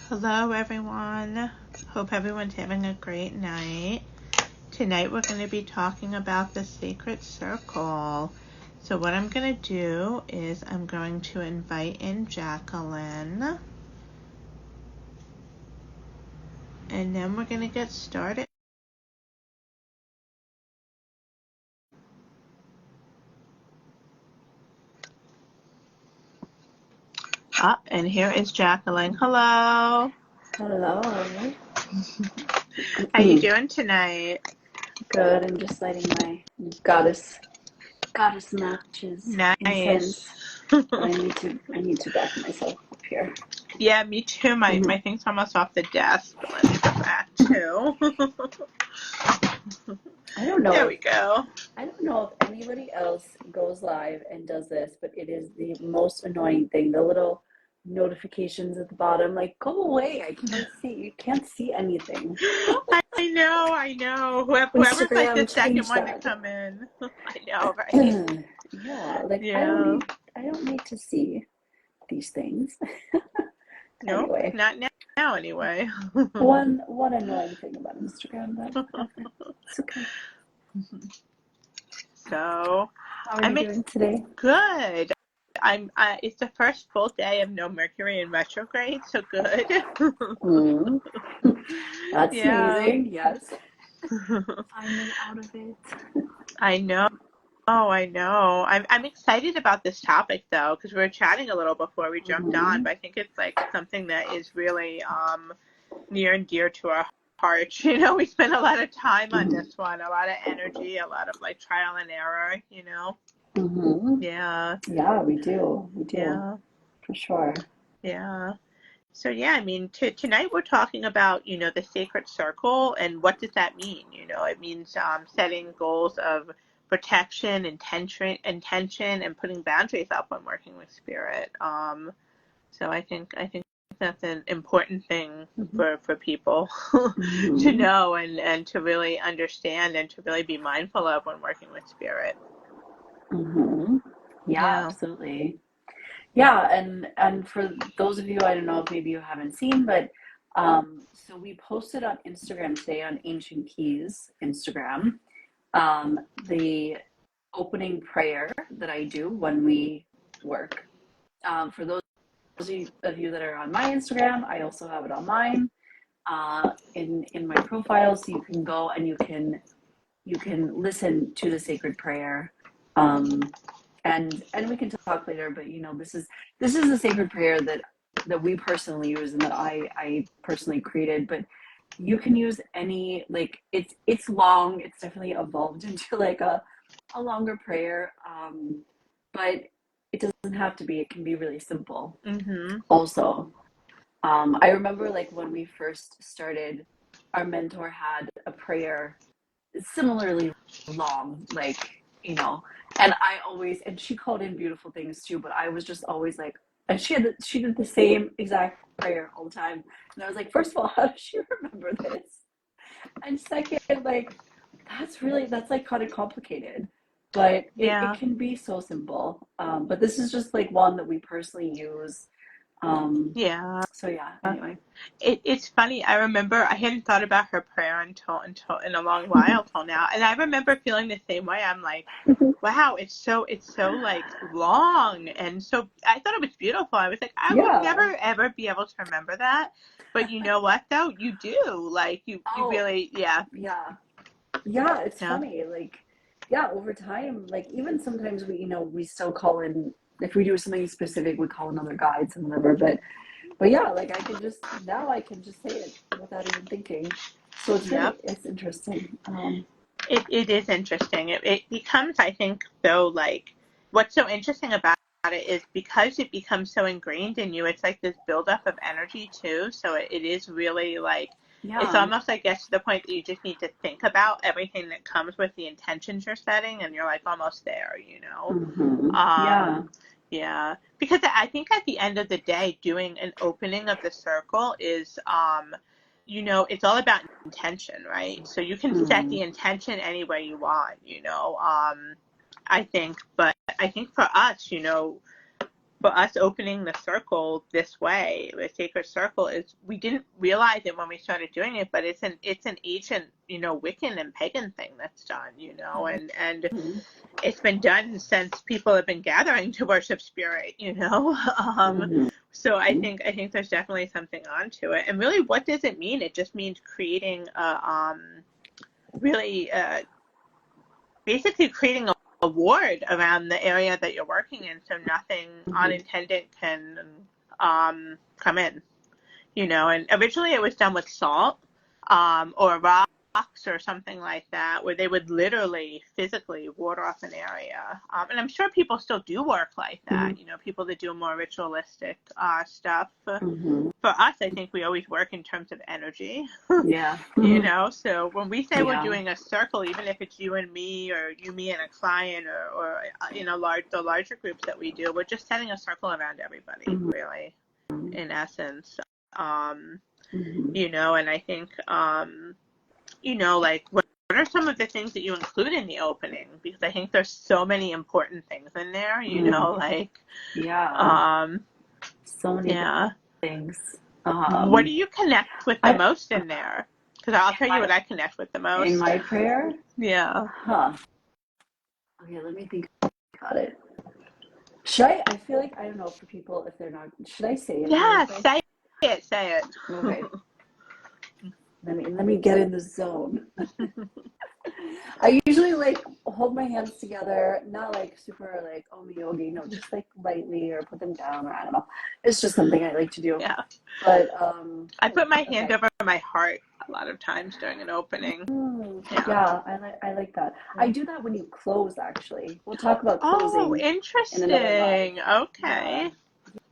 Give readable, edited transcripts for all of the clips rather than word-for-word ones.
Hello everyone. Hope everyone's having a great night. Tonight we're going to be talking about the sacred circle. So what I'm going to do is I'm going to invite in Jacqueline. And then we're going to get started. And here is Jacqueline. Hello. Hello. How you doing tonight? Good. I'm just lighting my goddess matches. Nice. Incense. I need to back myself up here. Yeah, me too. My thing's almost off the desk, but let me go back too. I don't know. There we go. I don't know if anybody else goes live and does this, but it is the most annoying thing. The little notifications at the bottom, like, go away. I can't see. You can't see anything. I know. Whoever's like the second one to come in. I know, right? Yeah, like Yeah. I don't need to see these things. Nope, Anyway. not now anyway. One annoying thing about Instagram, but it's okay. So how are you doing today? Good. It's the first full day of no Mercury in retrograde, so good. That's amazing. Yes. Finally out of it. I know. Oh, I know. I'm excited about this topic though, because we were chatting a little before we jumped on, but I think it's like something that is really near and dear to our hearts. You know, we spend a lot of time on this one, a lot of energy, a lot of like trial and error, you know. Yeah. Yeah, we do. Yeah. For sure. Yeah. So yeah, I mean, tonight we're talking about, you know, the sacred circle and what does that mean? You know, it means setting goals of protection, intention, and putting boundaries up when working with spirit. So I think that's an important thing for people to know and to really understand and to really be mindful of when working with spirit. Yeah, absolutely. Yeah, and for those of you, I don't know if maybe you haven't seen, but so we posted on Instagram today on Ancient Keys Instagram the opening prayer that I do when we work. For those of you that are on my Instagram, I also have it on mine in my profile, so you can go and you can listen to the sacred prayer. And we can talk later, but you know, this is the sacred prayer that we personally use and that I personally created, but you can use any, like, it's long, it's definitely evolved into like a longer prayer, but it doesn't have to be. It can be really simple. Also, I remember like when we first started, our mentor had a prayer similarly long, like, you know, and she called in beautiful things too, but I was just always like, and she did the same exact prayer all the time, and I was like, first of all, how does she remember this? And second, like, that's like kind of complicated, but it can be so simple. But this is just like one that we personally use. So yeah, anyway. It's funny. I remember I hadn't thought about her prayer until in a long while till now, and I remember feeling the same way. I'm like, wow, it's so like long, and so I thought it was beautiful. I was like, I would never ever be able to remember that, but you know what though, you do. Like you really, yeah. It's funny, like, over time, like, even sometimes we still call in, if we do something specific, we call in other guides and whatever, but yeah, like, I can just say it without even thinking. So it's interesting. It is interesting. It becomes, I think, though, like, what's so interesting about it is because it becomes so ingrained in you, it's like this buildup of energy too. So it is really like, it's almost, I guess, to the point that you just need to think about everything that comes with the intentions you're setting, and you're like almost there, you know? Yeah. Because I think at the end of the day, doing an opening of the circle is, you know, it's all about intention, right? So you can set the intention any way you want, you know, I think, but I think for us, you know, for us opening the circle this way, the sacred circle, is we didn't realize it when we started doing it, but it's an ancient, Wiccan and pagan thing that's done, and Mm-hmm. it's been done since people have been gathering to worship spirit, Mm-hmm. so I think there's definitely something onto it. And really, what does it mean? It just means creating really basically creating a ward around the area that you're working in, so nothing Mm-hmm. unintended can come in. And originally it was done with salt, or rocks or something like that, where they would literally physically ward off an area. And I'm sure people still do work like that, people that do more ritualistic stuff. Mm-hmm. For us, I think we always work in terms of energy. Yeah. Mm-hmm. So when we say we're Yeah. doing a circle, even if it's you and me, or you, me, and a client, or the larger groups that we do, we're just setting a circle around everybody, Mm-hmm. really, in essence. Um, Mm-hmm. and I think, like, what are some of the things that you include in the opening? Because I think there's so many important things in there, like, Yeah. um, So many yeah. things. What do you connect with the I most in there? Because I'll tell you my what I connect with the in most. my prayer, Yeah. huh? Okay, let me think about it. Should I feel like I don't know for people if they're not. Should I say it really Yeah, quick? say it, say it. Okay. Let me get in the zone. I usually like hold my hands together, not like super like oh my yogi, no, just like lightly or put them down or I don't know. It's just something I like to do. Yeah. But I put my hand okay. over my heart a lot of times during an opening. Yeah. Yeah, I like that. I do that when you close actually. We'll talk about Oh, closing in another live. interesting. Yeah. Okay.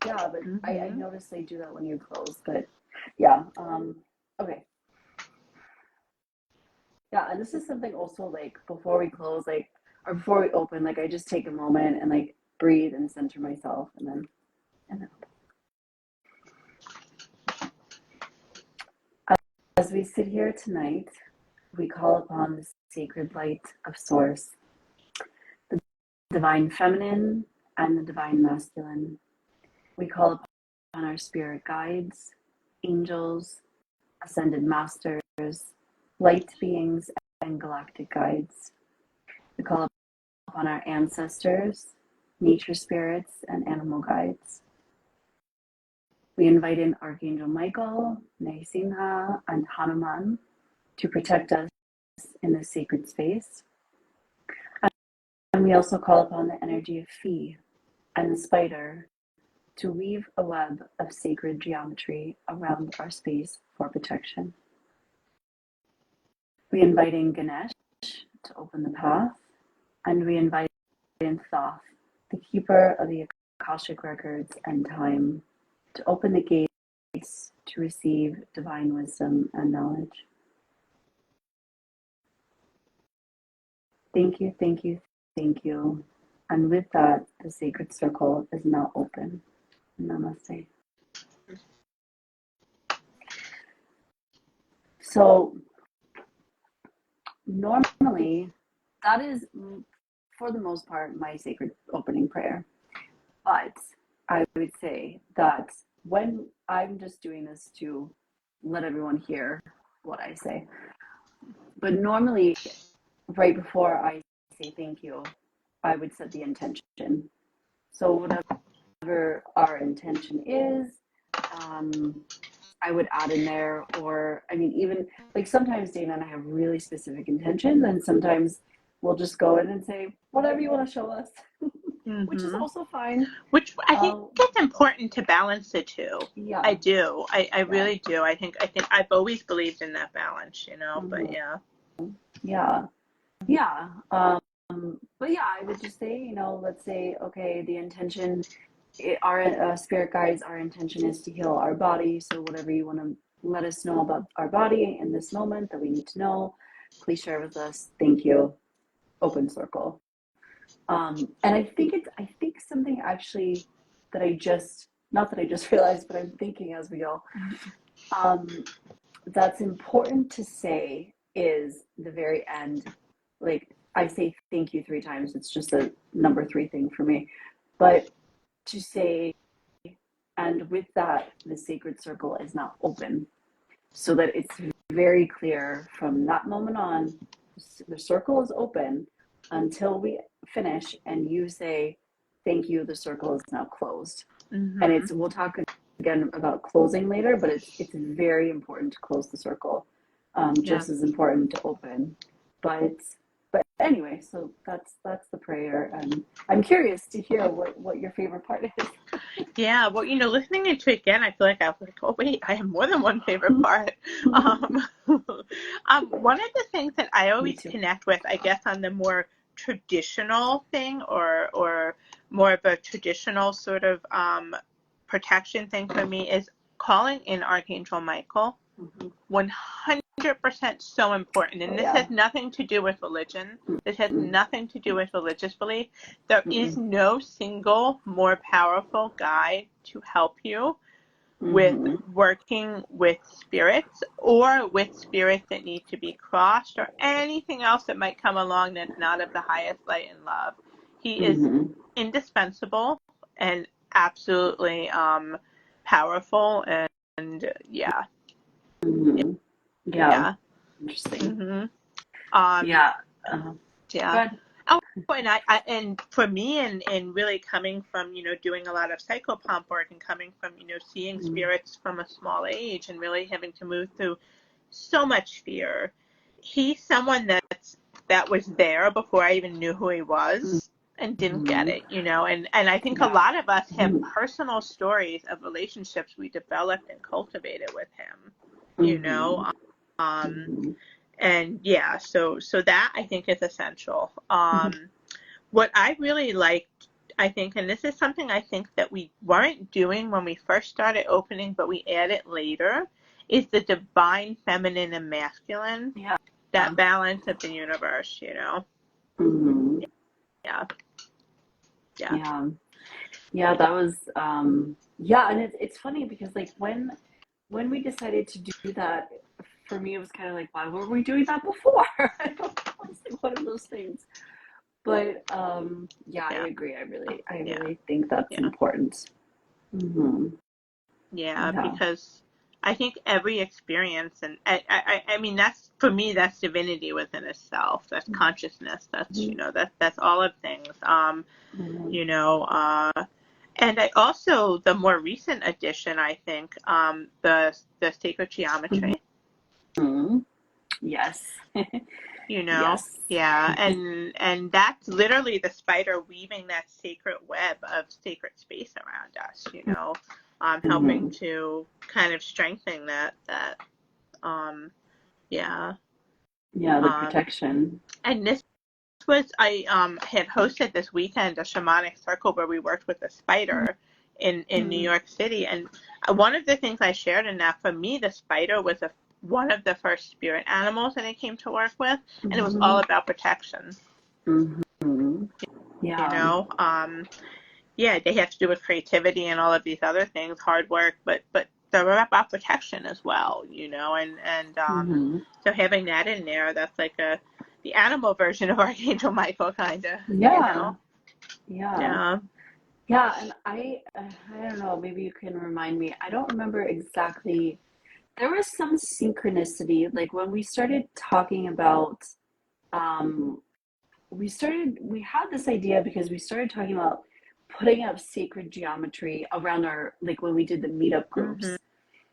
Yeah, but I Hmm. noticed they do that when you close. But yeah, okay. Yeah, and this is something also like before we close, like or before we open, like I just take a moment and like breathe and center myself and then as we sit here tonight, we call upon the sacred light of source, the divine feminine and the divine masculine. We call upon our spirit guides, angels, ascended masters, light beings, and galactic guides. We call upon our ancestors, nature spirits, and animal guides. We invite in Archangel Michael, Narasimha, and Hanuman to protect us in this sacred space. And we also call upon the energy of Phi and the spider to weave a web of sacred geometry around our space for protection. We invite in Ganesh to open the path, and we invite in Thoth, the keeper of the Akashic records and time, to open the gates to receive divine wisdom and knowledge. Thank you, thank you, thank you. And with that, the sacred circle is now open. Namaste. So, normally, that is, for the most part, my sacred opening prayer. But I would say that when I'm just doing this to let everyone hear what I say, but normally, right before I say thank you, I would set the intention. So, whatever our intention is, I would add in there, or I mean, even like sometimes Dana and I have really specific intentions, and sometimes we'll just go in and say whatever you want to show us, which is Hmm. also fine. Which I think Um, it's important to balance the two. I yeah, do. I yeah, really do. I think I've always believed in that balance, but hmm yeah. yeah, yeah. But yeah, I would just say, let's say, okay, the intention, our spirit guides, our intention is to heal our body. So whatever you want to let us know about our body in this moment that we need to know, please share with us. Thank you. Open circle. And I think something actually that not that I just realized, but I'm thinking as we go, um, that's important to say is the very end. Like I say thank you 3 times. It's just a number 3 thing for me. But to say, and with that, the sacred circle is now open, so that it's very clear from that moment on, the circle is open until we finish and you say, thank you, the circle is now closed. And Mm-hmm. it's, we'll talk again about closing later, but it's very important to close the circle, Yeah. just as important to open. But anyway, so that's the prayer, and I'm curious to hear what your favorite part is. Yeah, well, listening into it again, I feel like I was like, oh wait, I have more than one favorite part. Um, one of the things that I Me always too. connect with, I guess, on the more traditional thing, or more of a traditional sort of protection thing for me, is calling in Archangel Michael. Mm-hmm. 100% so important. Oh And this yeah. has nothing to do with religion. This has Mm-hmm. nothing to do with religious belief. There is Mm-hmm. no single more powerful guide to help you with Mm-hmm. working with spirits, or with spirits that need to be crossed, or anything else that might come along that's not of the highest light and love. He is Mm-hmm. indispensable and absolutely powerful, and yeah. Mm-hmm. Yeah. Yeah. Interesting. Mhm. Um, Yeah. Uh, yeah. good. Oh, and for me, and really coming from, doing a lot of psychopomp work, and coming from, seeing Mm-hmm. spirits from a small age, and really having to move through so much fear. He's someone that was there before I even knew who he was, and didn't get Mm-hmm. it, and I think a Yeah. lot of us have Mm-hmm. personal stories of relationships we developed and cultivated with him, you Mm-hmm. know. Um, Mm-hmm. and yeah, so that I think is essential. What I really liked, I think, and this is something I think that we weren't doing when we first started opening, but we added later, is the divine feminine and masculine, Yeah. that balance of the universe. Mm-hmm. Yeah, yeah. Yeah. Yeah, that was yeah, and it's funny because like when we decided to do that, for me it was kind of like, why were we doing that before? I don't know, it's like one of those things. But yeah, I Yeah, agree. I yeah, really think that's yeah, important. Hmm. yeah. Yeah. Because I think every experience, and I mean, that's for me, that's divinity within itself. That's consciousness. That's Hmm. that's all of things. Hmm. You know, and I also, the more recent addition, I think, the sacred geometry. Hmm. Yes. You know, Yes. yeah, and that's literally the spider weaving that sacred web of sacred space around us. Helping Hmm. to kind of strengthen that. Um, yeah. Yeah, the Um, protection. and this was, I had hosted this weekend a shamanic circle where we worked with a spider in New Hmm. York City, and one of the things I shared in that, for me, the spider was one of the first spirit animals that I came to work with, and it was Hmm. all about protection. Hmm. You Yeah. know, yeah, they have to do with creativity and all of these other things, hard work, but they're about protection as well. And Hmm. so having that in there, that's like the animal version of Archangel Michael, kind of. Yeah. Yeah. Yeah. Yeah, and I don't know, maybe you can remind me. I don't remember exactly. There was some synchronicity, like when we started talking about um we had this idea because we started talking about putting up sacred geometry around our, like when we did the meetup Mhm. groups,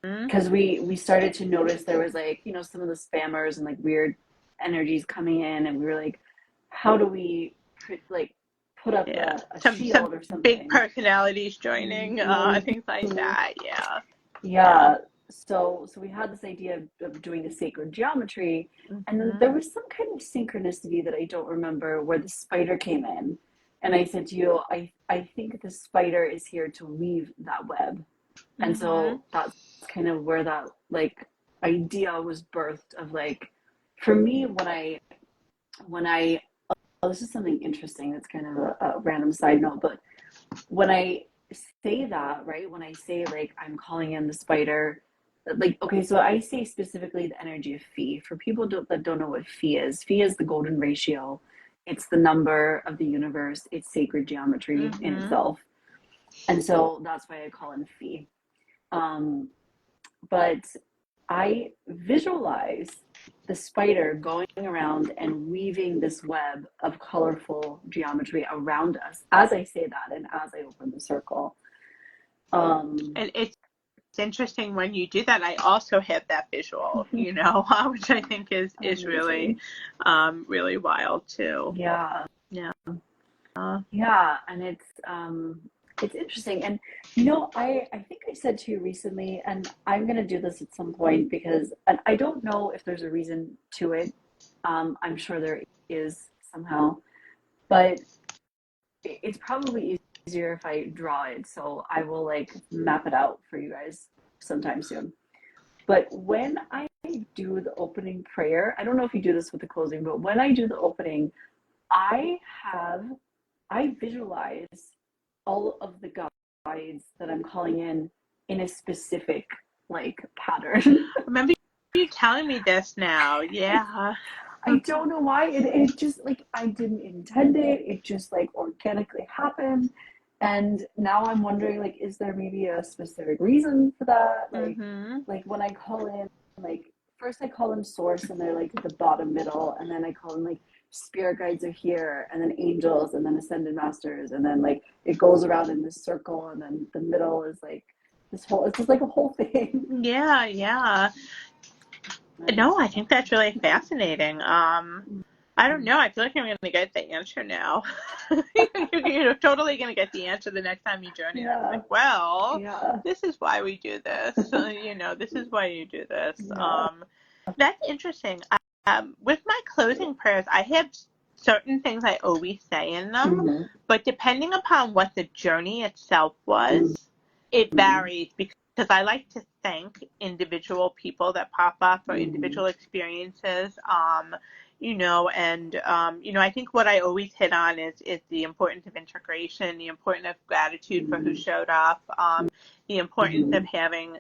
because we started to notice there was like, some of the spammers and like weird energies coming in, and we were like, how do we like put up Yeah. a Some shield or big something? personalities joining, Mhm. things like that. Yeah. Yeah. Yeah. So we had this idea of doing the sacred geometry, and then Mhm. there was some kind of synchronicity that I don't remember where the spider came in. And I said to you, I think the spider is here to weave that web. And Mhm. so that's kind of where that like idea was birthed of like, for me, when I oh, this is something interesting that's kind of a random side note, but when I say that, right, when I say like I'm calling in the spider, like, okay, so I say specifically the energy of phi. For people that don't know what phi is the golden ratio. It's the number of the universe, it's sacred geometry in Mhm. itself. And so that's why I call him Fee. Um, but I visualize the spider going around and weaving this web of colorful geometry around us as I say that and as I open the circle. Um, And it's interesting when you do that. I also have that visual, which I think is really, amazing. really wild too. Yeah. Yeah. Yeah, and it's interesting. And I think I said to you recently, and I'm gonna do this at some point because and I don't know if there's a reason to it. I'm sure there is somehow, but it's probably easier if I draw it. So I will like map it out for you guys sometime soon. But when I do the opening prayer, I don't know if you do this with the closing, but when I do the opening, I have I visualize all of the guides that I'm calling in a specific like pattern. Remember you telling me this now? I, Yeah. I don't know why it just like I didn't intend it. It just like organically happened. And now I'm wondering like is there maybe a specific reason for that? Mhm. Like when I call in like first I call in source and they're like at the bottom middle and then I call in like spirit guides are here and then angels and then ascended masters and then like it goes around in this circle and then the middle is like this whole it's just like a whole thing. Yeah, yeah. And No, I think that's really fascinating. I don't know. I feel like I'm going to get the answer now. You're totally going to get the answer the next time you journey. I'm yeah, like, well, yeah, this is why we do this. This is why you do this. yeah. That's interesting. With my closing prayers, I have certain things I always say in them, Mm-hmm. but depending upon what the journey itself was, it Mm-hmm. varies because I like to thank individual people that pop up or Mm-hmm. individual experiences. I think what I always hit on is the importance of integration, the importance of gratitude for who Mm-hmm. showed up, the importance Mm-hmm. of having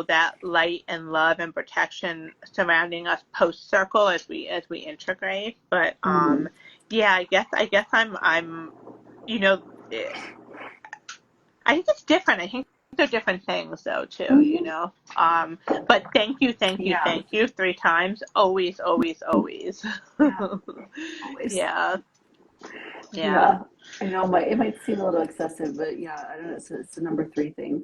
that light and love and protection surrounding us post circle as we integrate. But Mm-hmm. yeah, I guess I'm you know eh, I think it's different. I think they're different things though too. Mm-hmm. But thank you, thank you, Yeah, thank you 3 times. Always, always, always. yeah, always. Yeah, yeah. Yeah, I know it might seem a little excessive, but yeah, I don't know. It's a number three thing.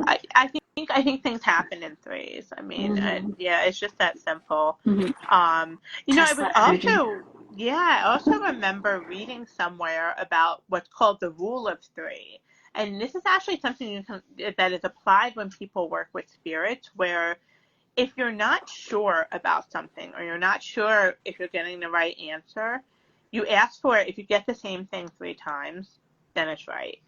I think things happen in threes. I mean, Mm-hmm. yeah, it's just that simple. Mm-hmm. Um, I Test was that energy. also, yeah, I also remember reading somewhere about what's called the rule of three. And this is actually something that is applied when people work with spirits, where if you're not sure about something or you're not sure if you're getting the right answer, you ask for it. If you get the same thing 3 times, then it's right.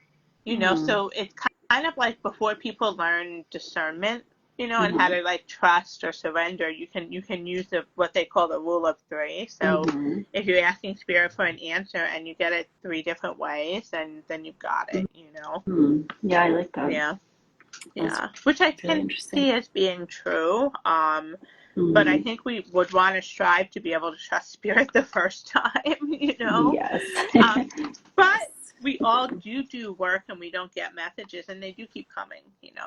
Mm-hmm. So it's kind of like before people learn discernment, and how Mm-hmm. to like trust or surrender, you can use what they call the rule of three. So Mm-hmm. if you're asking spirit for an answer and you get it 3 different ways, then you've got it. Mm-hmm. Yeah, I like that. Yeah. That's Yeah, which I really can interesting. see as being true. But I Mm-hmm. think we would want to strive to be able to trust spirit the first time. Yes. Um, Yes. but we all do work and we don't get messages, and they do keep coming.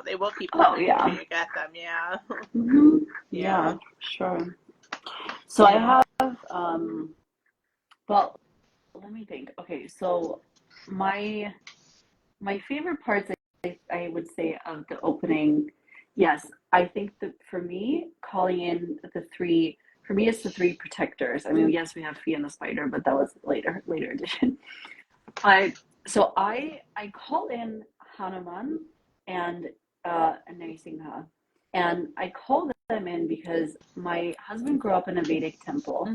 They will keep Oh coming until yeah. you get them. Yeah, Mm-hmm. yeah, Yeah, sure. So I yeah. have well, let me think. Okay, so my my favorite parts I would say of the opening, yes, I think that for me, calling in the three for me it's the three protectors. I mean, yes, we have Fee and the spider, but that was later edition. I I call in Hanuman and Narsingha, and I call them in because my husband grew up in a Vedic temple,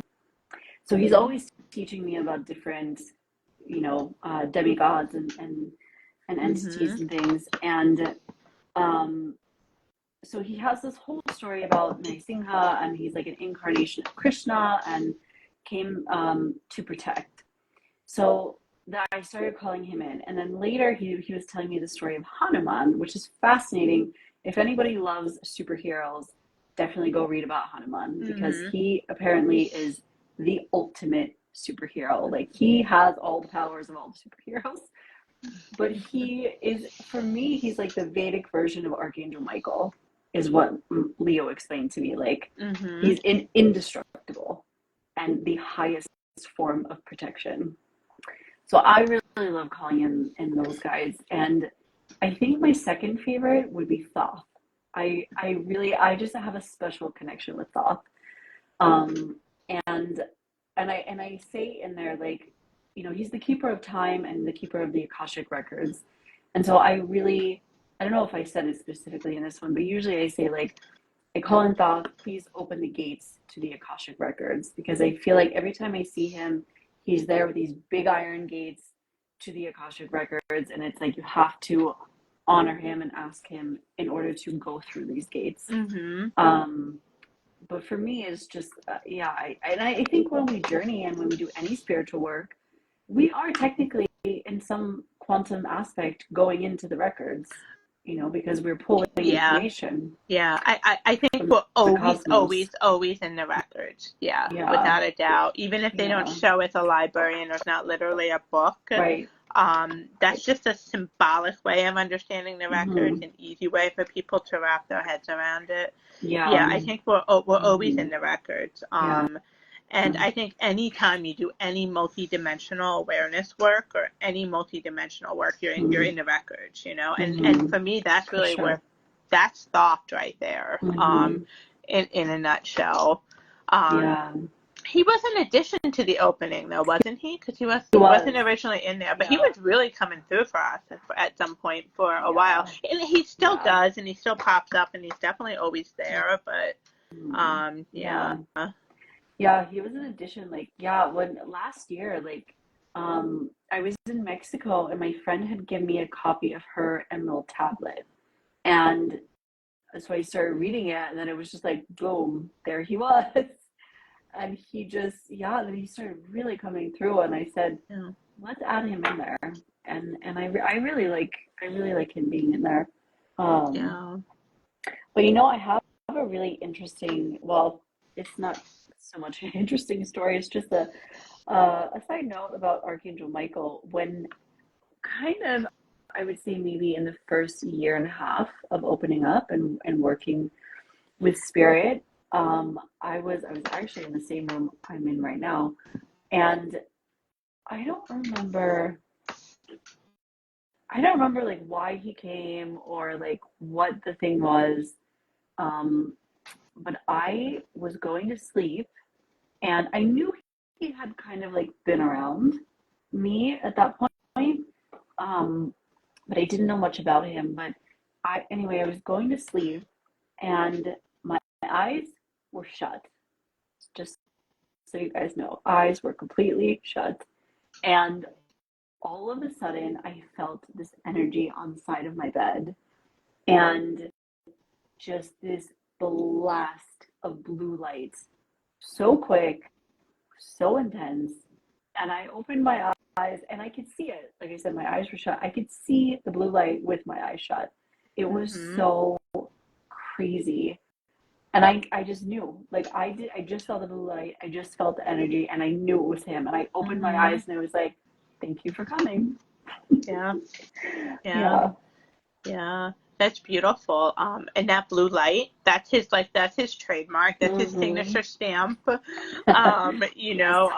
so he's always teaching me about different, demigods and entities Mhm. and things, and um, so he has this whole story about Narsingha, and he's like an incarnation of Krishna and came to protect. So that I started calling him in. And then later he was telling me the story of Hanuman, which is fascinating. If anybody loves superheroes, definitely go read about Hanuman because Mhm. he apparently is the ultimate superhero. Like he has all the powers of all the superheroes. But he is, for me, he's like the Vedic version of Archangel Michael, is what Leo explained to me. Like, Mm-hmm. he's indestructible and the highest form of protection. So I really love calling in those guys. And I think my second favorite would be Thoth. I just have a special connection with Thoth. Um, and and I say in there, like, he's the keeper of time and the keeper of the Akashic records. And so I don't know if I said it specifically in this one, but usually I say, like, I call in Thoth, please open the gates to the Akashic records, because I feel like every time I see him, he's there with these big iron gates to the Akashic records, and it's like you have to honor him and ask him in order to go through these gates. Mm-hmm. Um, but for me, it's just, yeah, I think when we journey and when we do any spiritual work, we are technically, in some quantum aspect, going into the records, because we're pulling Yeah. information Yeah, I think from we're the always, cosmos. always, always in the records. Yeah, Yeah, without a doubt. Even if they don't yeah, show it's a library and it's not literally a book, right. that's just a symbolic way of understanding the records, Hmm. an easy way for people to wrap their heads around it. Yeah, Yeah, I think we're always hmm, in the records. yeah, And I think anytime you do any multidimensional awareness work or any multidimensional work, you're hmm, in the records, and hmm, for me, that's for really where sure. that's thought right there, Hmm. in a nutshell. Um, Yeah, he was an addition to the opening, though, wasn't he? Because he he wasn't was. originally in there, but he Yeah, was really coming through for us at some point for a while, yeah, and he still yeah. does, and he still pops up, and he's definitely always there. But Hmm. yeah. Yeah. Yeah, he was an addition. Like, yeah, when last year, like, I was in Mexico and my friend had given me a copy of her Emerald tablet. And so I started reading it, and then it was just like, boom, there he was. And he just, yeah, then he started really coming through. And I said, Yeah. let's add him in there. And I really like him being in there. Um, Yeah. but I have a really interesting, well, it's not so much an interesting story. It's just a side note about Archangel Michael. When kind of, I would say maybe in the first year and a half of opening up and working with spirit, I was actually in the same room I'm in right now, and I don't remember I don't remember like why he came or like what the thing was. Um, but I was going to sleep, and I knew he had kind of like been around me at that point. Um, but I didn't know much about him. But anyway, I was going to sleep, and my eyes were shut. Just so you guys know, eyes were completely shut. And all of a sudden, I felt this energy on the side of my bed, and just this blast of blue lights, so quick, so intense. And I opened my eyes and I could see it. Like I said, my eyes were shut. I could see the blue light with my eyes shut. It was Mhm. so crazy. And I just knew. Like I just felt the blue light. I just felt the energy and I knew it was him. And I opened my Mhm. eyes and I was like, thank you for coming. Yeah. Yeah. Yeah. Yeah. That's beautiful. And that blue light, that's his trademark. That's his Mm-hmm. signature stamp. Yes.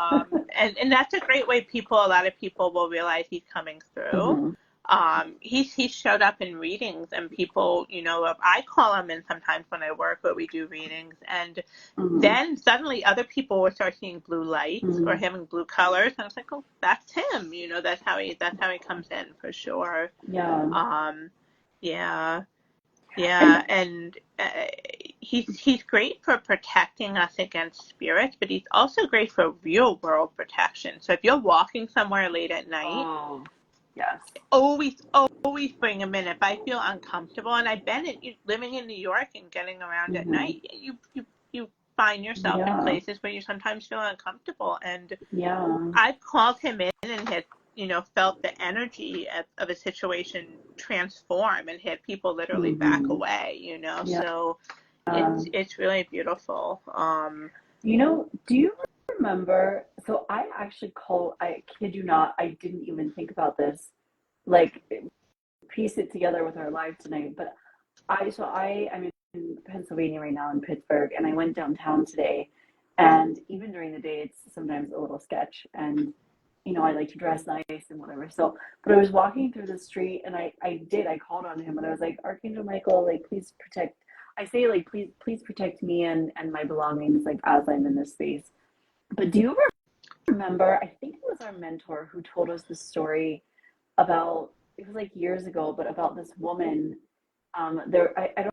And that's a great way a lot of people will realize he's coming through. Mm-hmm. He's showed up in readings and people, I call him in sometimes when I work where we do readings, and Mm-hmm. then suddenly other people will start seeing blue lights or Mm-hmm. having blue colors, and I was like, oh, that's him. That's how he comes in for sure. Yeah. Um, yeah, And yeah, and he's great for protecting us against spirits, but he's also great for real world protection. So if you're walking somewhere late at night, oh, yes. always, always bring him in. If I feel uncomfortable, and I've been living in New York and getting around at Mm-hmm. night, you find yourself in Yeah. places where you sometimes feel uncomfortable, and Yeah. I've called him in and had, felt the energy of a situation transform and had people literally back Mm-hmm. away. Yeah. So it's really beautiful. Do you remember? So I kid you not, I didn't even think about this. like piece it together with our live tonight. But I'm in Pennsylvania right now in Pittsburgh, and I went downtown today, and even during the day, it's sometimes a little sketch, and I like to dress nice and whatever. So, but I was walking through the street, and I called on him, and I was like, Archangel Michael, like please protect. I say like please protect me and my belongings, like as I'm in this space. But do you remember? I think it was our mentor who told us the story about, it was like years ago, but about this woman. I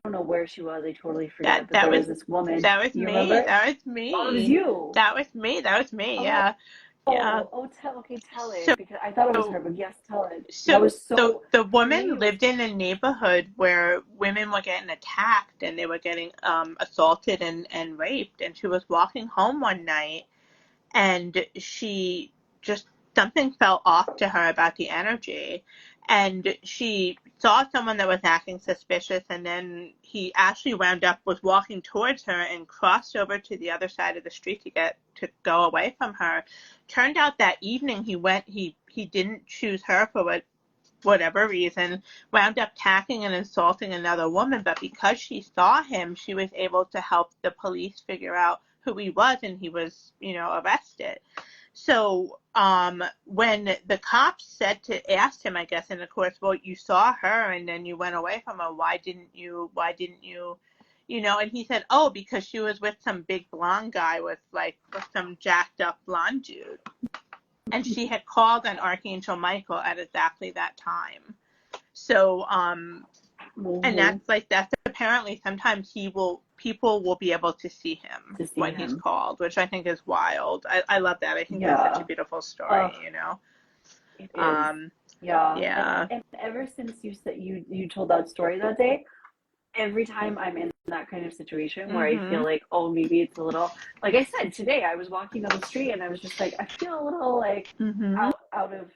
don't know where she was. I totally That forget. But that there was was this woman. that was You me. remember? That was Oh, it was me. you. That was me. That was me. Oh, Yeah. Yeah. tell So it, because I thought it was her, but yes, tell it. That so was the so, the for me, woman it was, lived in a neighborhood where women were getting attacked and they were getting assaulted and raped, and she was walking home one night, and she just, something fell off to her about the energy, and she saw someone that was acting suspicious, and then he actually wound up was walking towards her and crossed over to the other side of the street to go away from her. Turned out that evening he didn't choose her for whatever reason, wound up attacking and insulting another woman, but because she saw him, she was able to help the police figure out who he was, and he was, arrested. So when the cops asked him, I guess, in the course, well, you saw her and then you went away from her. Why didn't you, and he said, oh, because she was with some big blonde guy with some jacked up blonde dude. And she had called on Archangel Michael at exactly that time. So, and mm-hmm, that's apparently sometimes people will be able to see him to see when he's him. called, which I think is wild. I love that. I think that's such a Yeah. beautiful Oh, story. it is. Um, Yeah. yeah. And ever since you said you told that story that day, every time I'm in that kind of situation where I feel Mhm. like, oh, maybe it's a little, like I said today, I was walking down the street and I was just like, I feel a little like Mhm. out of,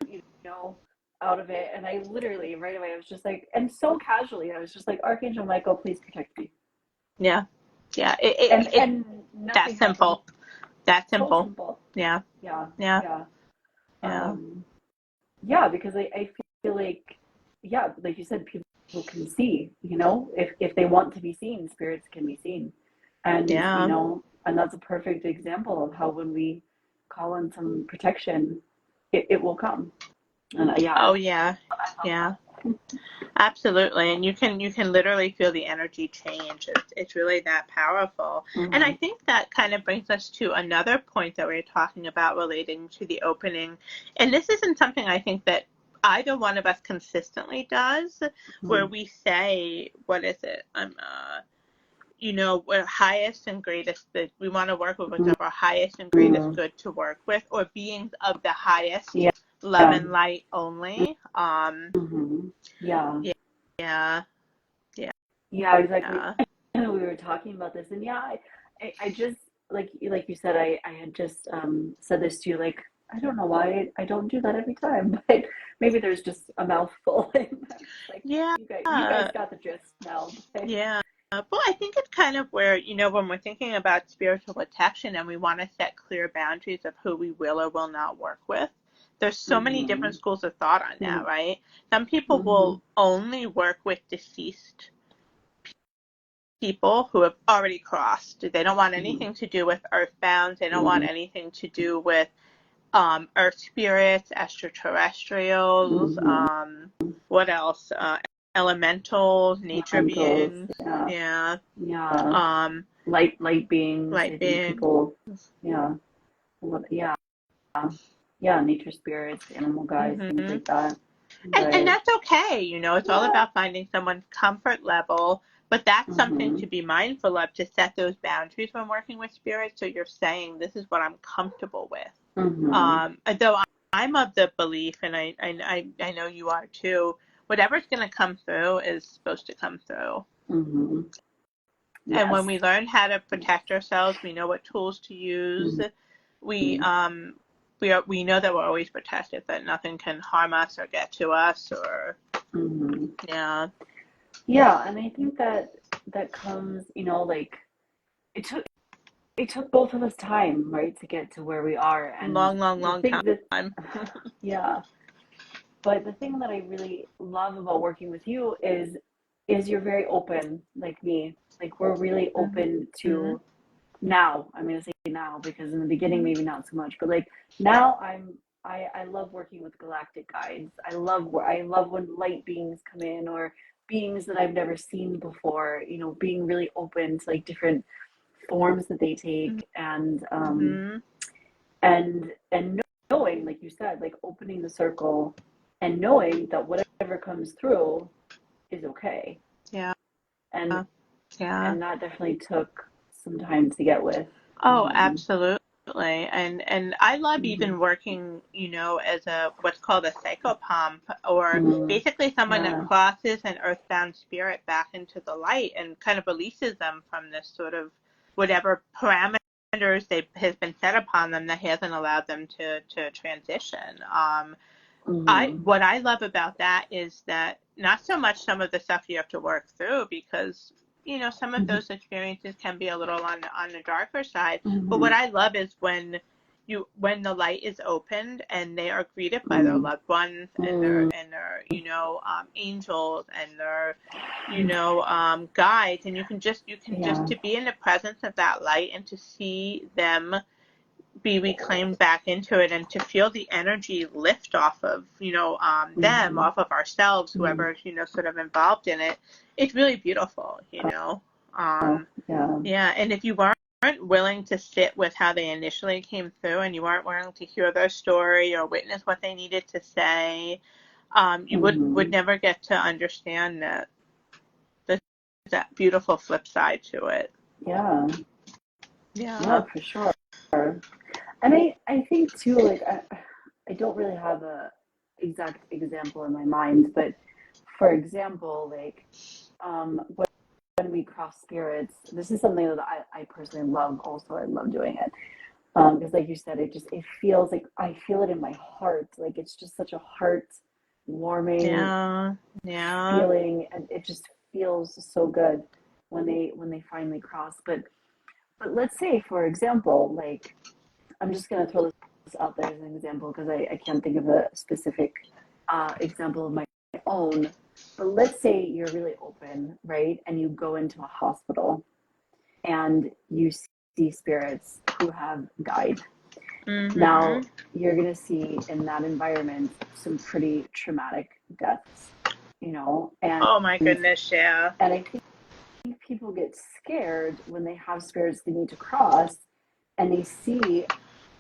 out of it. And I literally right away I was just like, and so casually, I was just like, Archangel Michael, please protect me. Yeah. Yeah. It And that nothing happened. simple. That So simple. simple. Yeah. Yeah. Yeah. Yeah. Yeah. Um, yeah, because I feel like, yeah, like you said, people can see, if they want to be seen, spirits can be seen. And, Yeah. and that's a perfect example of how when we call on some protection, it will come. And yeah, Oh yeah. I love Yeah. that. Absolutely, and you can literally feel the energy change. It's really that powerful. And I Mm-hmm. think that kind of brings us to another point that we are talking about relating to the opening. And this isn't something I think that either one of us consistently does, where we say, what is it? We're highest and greatest, that we want to work with what's of our highest and greatest Mm-hmm. good to work with, or beings of the highest Yeah. love and light only. Mm-hmm. Yeah. Yeah. Yeah. Yeah, exactly. Yeah. We were talking about this, and yeah, I just like you said, I had just said this to you, like I don't know why I don't do that every time, but maybe there's just a mouthful, and I'm just like, Yeah. you guys got the gist now. But, Yeah. Well, I think it's kind of where, when we're thinking about spiritual protection and we want to set clear boundaries of who we will or will not work with, there's so many different mm-hmm, schools of thought on that, right? Some people mm-hmm, will only work with deceased people who have already crossed. They don't want mm-hmm, anything to do with earthbound. They don't want mm-hmm, anything to do with earth spirits, extraterrestrials, mm-hmm. what else? Elementals, nature Elementals, beings, yeah, yeah, yeah, um, light beings. light I think beings. people, yeah, yeah, yeah, nature spirits, animal guides, things Hmm. like that. And But that's okay, it's all yeah, about finding someone's comfort level, but that's something mm-hmm, to be mindful of, to set those boundaries when working with spirits. So you're saying, this is what I'm comfortable with. mm-hmm. Though I'm of the belief, and I know you are too, whatever's going to come through is supposed to come through. Mm-hmm. And Yes. when we learn how to Yes. protect ourselves, we know what tools to use. We Mm-hmm. we know that we're always protected, that nothing can harm us or get to us, or Mm-hmm. yeah. Yeah, and I think that comes, like it took it took both of us time, right, to get to where we are. And Long, long, the long thing that time. yeah, But the thing that I really love about working with you is you're very open, like me. Like we're really open Mm-hmm. to now. I'm gonna say now because in the beginning maybe not so much, but like now I love working with galactic guides. I love when light beings come in or beings that I've never seen before, you know, being really open to like different forms that they take Mm-hmm. and knowing, like you said, like opening the circle and knowing that whatever comes through is okay. Yeah. And Yeah. and that definitely took some time to get with. Oh, Um, absolutely. And I love mhm, even working, as a what's called a psychopomp, or mhm, basically someone that yeah. crosses an earthbound spirit back into the light and kind of releases them from this sort of whatever parameters they has been set upon them that hasn't allowed them to transition. I Mhm, what I love about that is that not so much some of the stuff you have to work through, because some of mhm, those experiences can be a little on the darker side. But what mhm, I love is when the light is opened and they are greeted by their mhm, loved ones and their mhm, angels and their guides, and you can just yeah. to be in the presence of that light and to see them be reclaimed back into it, and to feel the energy lift off of them, Mhm, off of ourselves, mhm. whoever's sort of involved in it. It's really beautiful. Oh, um yeah. yeah, and if you weren't willing to sit with how they initially came through, and you weren't willing to hear their story or witness what they needed to say, you would Mhm. never get to understand that beautiful flip side to it. Yeah. Yeah, Yeah. for sure. And I think too, like I don't really have a exact example in my mind, but for example, like when we cross spirits, this is something that I personally love also. I love doing it. Because like you said, it feels like I feel it in my heart. Like it's just such a heart warming Yeah. Yeah. feeling and it just feels so good when they finally cross. But let's say for example, like I'm just going to throw this out there as an example because I can't think of a specific example of my own. But let's say you're really open, right? And you go into a hospital and you see spirits who have died. Mhm. Now, you're going to see in that environment some pretty traumatic deaths, you know, Oh my goodness, yeah. and I think people get scared when they have spirits they need to cross and they see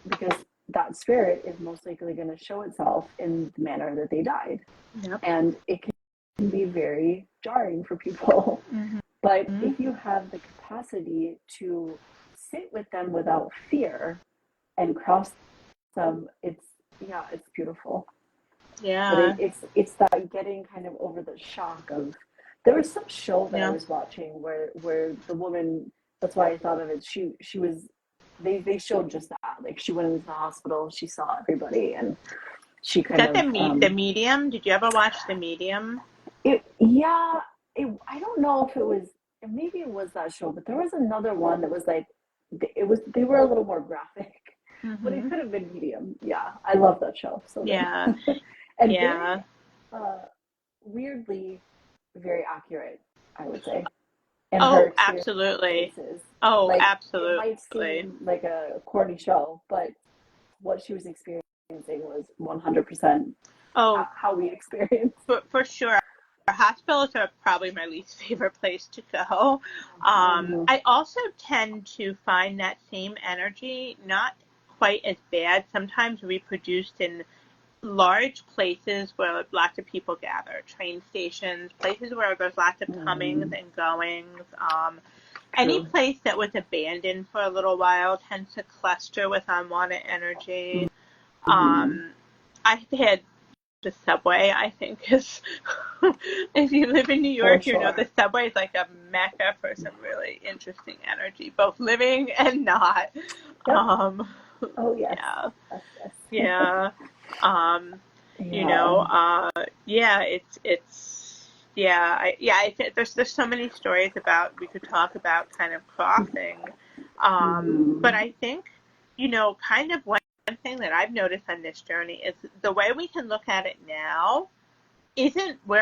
because that spirit is most likely going to show itself in the manner that they died. Yep. And it can be very jarring for people. But Mhm. if you have the capacity to sit with them without fear and cross them, yeah, it's beautiful. But Yeah. it's that getting kind of over the shock of there was some show that I Yeah. was watching where the woman, that's why I thought of it, she was they showed just that. Like she went into the hospital, she saw everybody and she Is kind that of the medium? Did you ever watch the medium? it yeah, I don't know if it was maybe it was that show, but there was another one that was like it was they were a little more graphic. But it Mhm. could have been medium. Yeah, I love that show. So Yeah. good. And very Yeah. uh weirdly very accurate, I would say, in her Oh, absolutely. experiences. Oh, Like it might absolutely. seem like a corny show, but what she was experiencing was 100% Oh, how we experience. for sure. Hospitals are probably my least favorite place to go. Mhm. I also tend to find that same energy not quite as bad, sometimes reproduced in large places where lots of people gather, train stations, places where there's lots of comings Mhm. and goings. Any True. place that was abandoned for a little while tends to cluster with unwanted energy. Mhm. Um, I've had the subway, I think, is if you live in New For York, sure. the subway is like a mecca for some really interesting energy, both living and not. Yep. Um, Oh yes. yeah, Yes, yes. yeah. Um, Yeah. yeah, yeah, there's so many stories about we could talk about kind of crossing, but Mhm. I think kind of thing that I've noticed on this journey is the way we can look at it now isn't where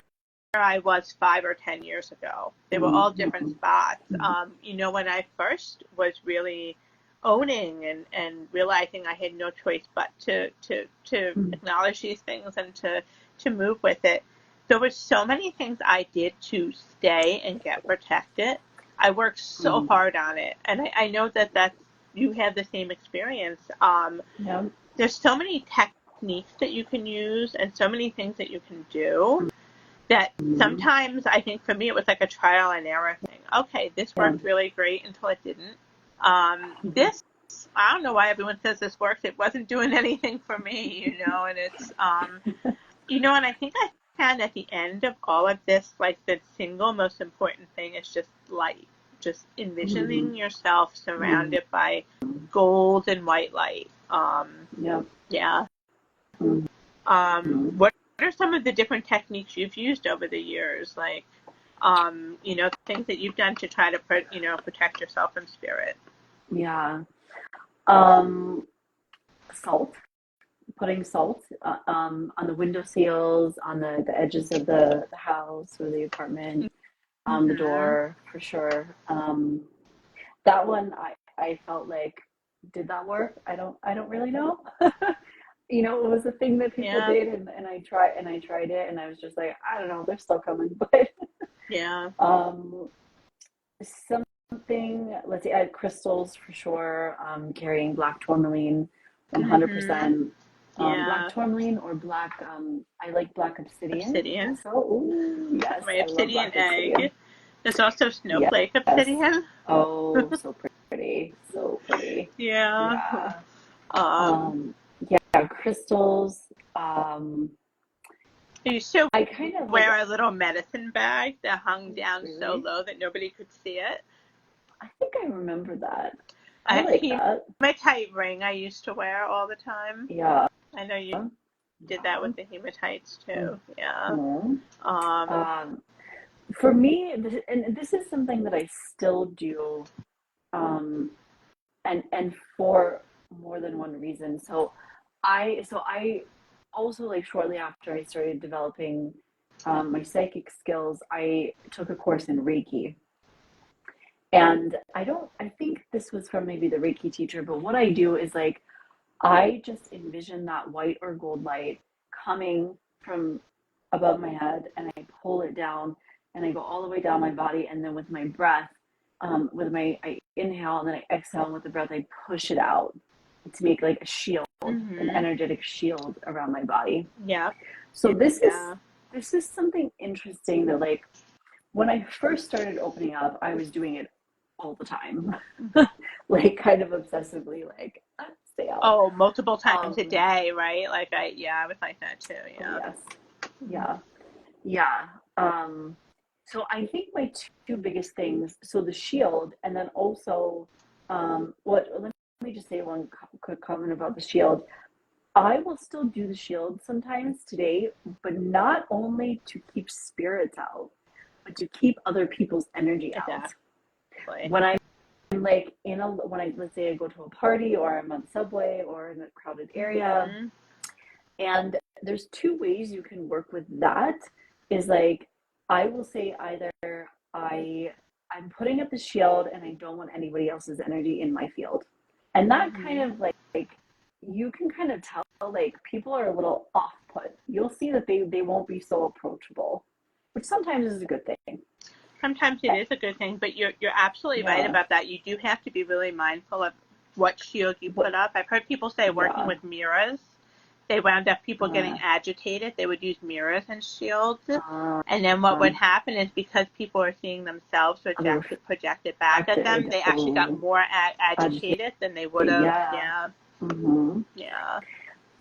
I was 5 or 10 years ago. They were all different spots. When I first was really owning and realizing I had no choice but to acknowledge these things and to move with it, there were so many things I did to stay and get protected. I worked so hard on it, and I know that you had the same experience. Yeah. There's so many techniques that you can use and so many things that you can do that sometimes I think for me it was like a trial and error thing. Okay, this worked really great until it didn't. This, I don't know why everyone says this works. It wasn't doing anything for me, and it's, and I think I found at the end of all of this, like the single most important thing is just light. Just envisioning yourself surrounded by gold and white light. Yeah. What are some of the different techniques you've used over the years? Like, things that you've done to try to, protect yourself from spirit. Yeah. Salt, putting salt on the window sills, on the edges of the house or the apartment, on the door, for sure. That one, I felt like, did that work? I don't really know. It was a thing that people did, and I tried it, and I was just like, I don't know, they're still coming, but yeah. Something, let's see, I had crystals for sure. Carrying black tourmaline, 100%. Black tourmaline or black, I like black obsidian. Also, ooh, yes, My I love obsidian black egg. obsidian. There's also snowflake obsidian. Oh, so pretty, so pretty. Yeah. Yeah, crystals. I used to I kind of wear a little medicine bag that hung down so really? low that nobody could see it. I think I remember that. I A like that. hematite ring I used to wear all the time. Yeah. I know you did that with the hematites too. Yeah. For me, and this is something that I still do, and for more than one reason. I also, like, shortly after I started developing my psychic skills, I took a course in Reiki. And I think this was from maybe the Reiki teacher, but what I do is, like, I just envision that white or gold light coming from above my head, and I pull it down, and I go all the way down my body, and then with my breath, I inhale and then I exhale, and with the breath I push it out to make like a shield, an energetic shield around my body. Yeah. So this is something interesting that, like, when I first started opening up, I was doing it all the time, like, kind of obsessively, like, stay out. Oh, multiple times a day, right? Like I was like that too. Yeah. Oh, yes. Yeah. So I think my two biggest things, so the shield, and then also, let me just say one quick comment about the shield. I will still do the shield sometimes today, but not only to keep spirits out, but to keep other people's energy out. Exactly. When I'm like let's say I go to a party, or I'm on the subway or in a crowded area, and there's two ways you can work with that. Is like, I will say either I'm putting up the shield and I don't want anybody else's energy in my field, and that kind of like you can kind of tell, like, people are a little off put. You'll see that they won't be so approachable, which sometimes is a good thing. Sometimes it is a good thing, but you're absolutely right about that. You do have to be really mindful of what shield you put up. I've heard people say working with mirrors, they wound up people getting agitated. They would use mirrors and shields, and then what would happen is, because people are seeing themselves projected back at them, they actually got more agitated than they would have.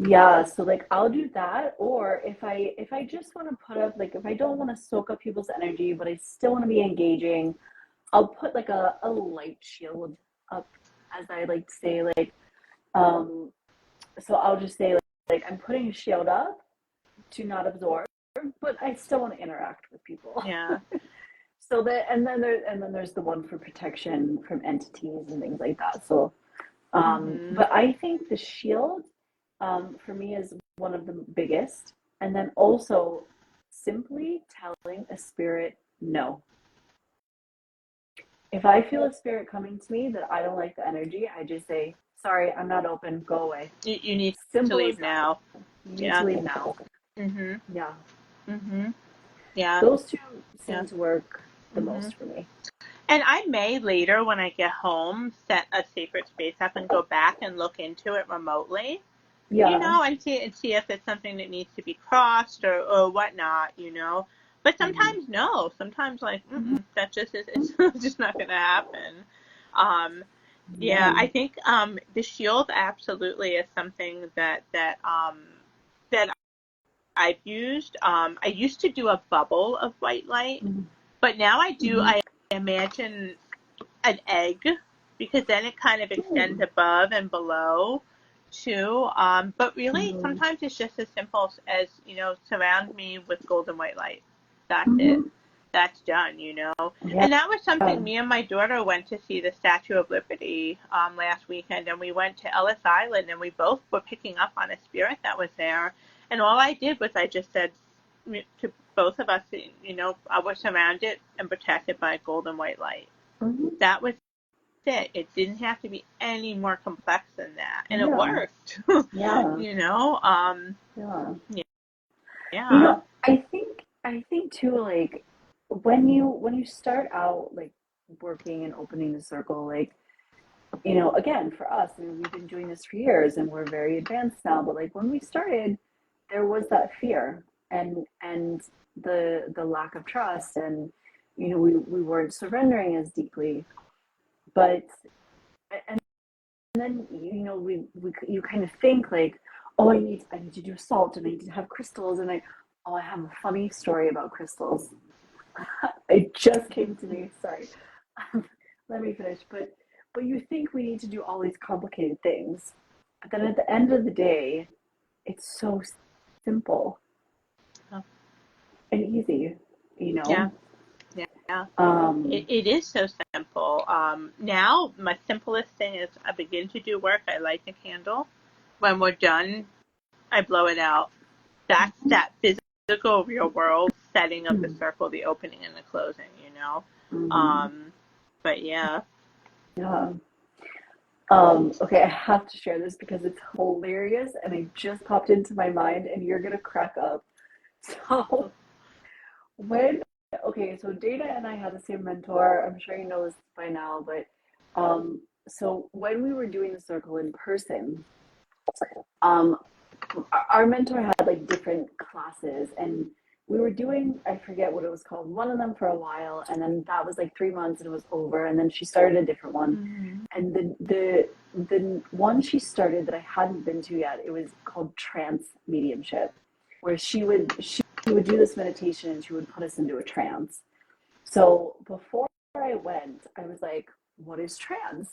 Yeah, so, like, I'll do that, or if I just want to put up, like, if I don't want to soak up people's energy, but I still want to be engaging, I'll put like a light shield up, as I like to say, like, so I'll just say, like, I'm putting a shield up to not absorb, but I still want to interact with people. Yeah. So that, and then there's the one for protection from entities and things like that. So Mhm. But I think the shield for me is one of the biggest. And then also simply telling a spirit no. If I feel a spirit coming to me that I don't like the energy, I just say, sorry, I'm not open, go away. You need to Simple as leave that. now. You need to Yeah. leave now. Mhm. Yeah. Mhm. Yeah. Those two Yeah. seem to work the Mhm. most for me. And I may later, when I get home, set a sacred space up and go back and look into it remotely. Yeah. And see if it's something that needs to be crossed or whatnot. But Mm-hmm. sometimes no. Sometimes like Mm-hmm. that just is it's just not going to happen. Um, yeah, Yeah. I think the shield absolutely is something that I've used. I used to do a bubble of white light, but now I do. Mm-hmm. I imagine an egg because then it kind of extends Mm-hmm. above and below too. But really, Mm-hmm. sometimes it's just as simple as surround me with golden white light. That's it. Mm-hmm. That's done. Yeah. And that was something me and my daughter went to see the Statue of Liberty last weekend, and we went to Ellis Island, and we both were picking up on a spirit that was there. And all I did was I just said to both of us, I was surrounded and protected by golden white light. Mm-hmm. That was it. It didn't have to be any more complex than that, and it Yeah. worked. Yeah. you know, um, Yeah. You yeah. know, I think too, like when you start out like working and opening the circle, like, again, for us, I mean, we've been doing this for years and we're very advanced now, but like when we started, there was that fear and the lack of trust and we weren't surrendering as deeply. But and then we you kind of think like, oh, I need to do salt and I need to have crystals and I have a funny story about crystals. It just came to me. Sorry. Let me finish. But you think we need to do all these complicated things, but then at the end of the day, it's so simple and easy, you Yeah, know. yeah. It, Um, it is so simple. Now, my simplest thing is I begin to do work. I light the candle. When we're done, I blow it out. That's that physical, real world setting of the circle, the opening and the closing. mhm, Um, but yeah. yeah. Okay, I have to share this because it's hilarious and it just popped into my mind and you're gonna crack up. So when so Data and I had the same mentor. I'm sure you know this by now, but so when we were doing the circle in person, um, our mentor had like different classes and we were doing, I forget what it was called, one of them for a while, and then that was like 3 months and it was over, and then she started a different one. Mm-hmm. And the one she started that I hadn't been to yet, it was called trance mediumship, where she would do this meditation and she would put us into a trance. So before I went, I was like, what is trance?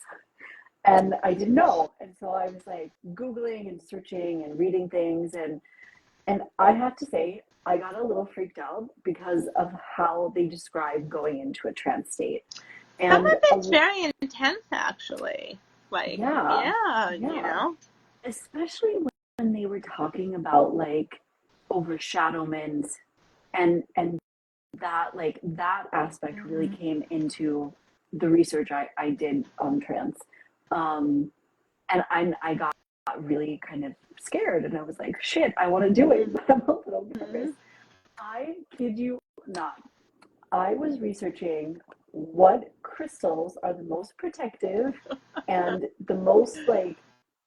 And I didn't know. And so I was like Googling and searching and reading things. And I have to say, I got a little freaked out because of how they describe going into a trance state. Some of And it's very intense, actually. Like, yeah, yeah, yeah. Especially when they were talking about like overshadowment and that aspect really Mm-hmm. came into the research I did on trance. Um, and I got really kind of scared and I was like, shit, I want to do it, but I'm a little Mm-hmm. nervous. I kid you not. I was researching what crystals are the most protective and the most like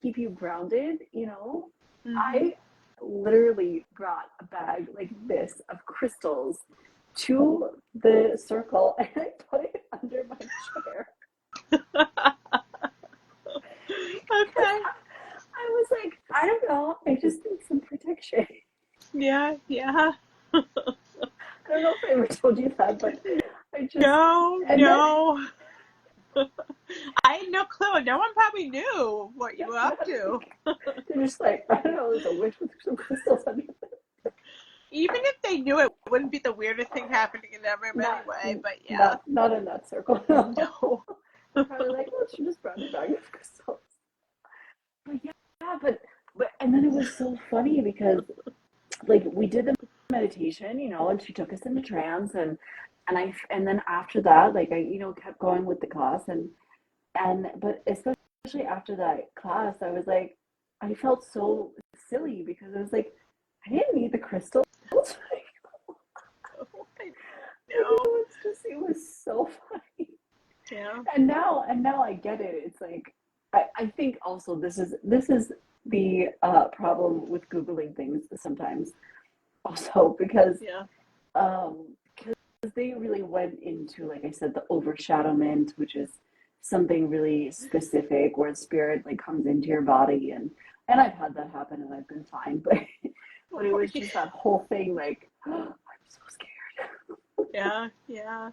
keep you grounded. Mm-hmm. I literally brought a bag like this of crystals to the circle and I put it under my chair because Okay. I was like, I don't know, I just need some protection. Yeah, yeah. I don't know if I ever told you that, but I just No, and then no. I had no clue. No one probably knew what you yeah, were not up to. they're just like, I don't know, there's a witch with some crystals under Even if they knew it wouldn't be the weirdest thing happening in that room not anyway, but yeah. not in that circle. No. No. They're probably like, oh, she just brought a bag of crystals. funny because like we did the meditation, and she took us into trance, and then after that, like I, kept going with the class, but especially after that class, I was like, I felt so silly because I was like, I didn't need the crystals. Like, I it know. was it was so funny. Yeah. And now I get it. It's like I think also this is the problem with Googling things sometimes also Yeah. because they really went into, like I said, the overshadowment, which is something really specific where spirit like comes into your body, and I've had that happen and I've been fine, but it was just that whole thing like, oh, I'm so scared. Yeah, yeah.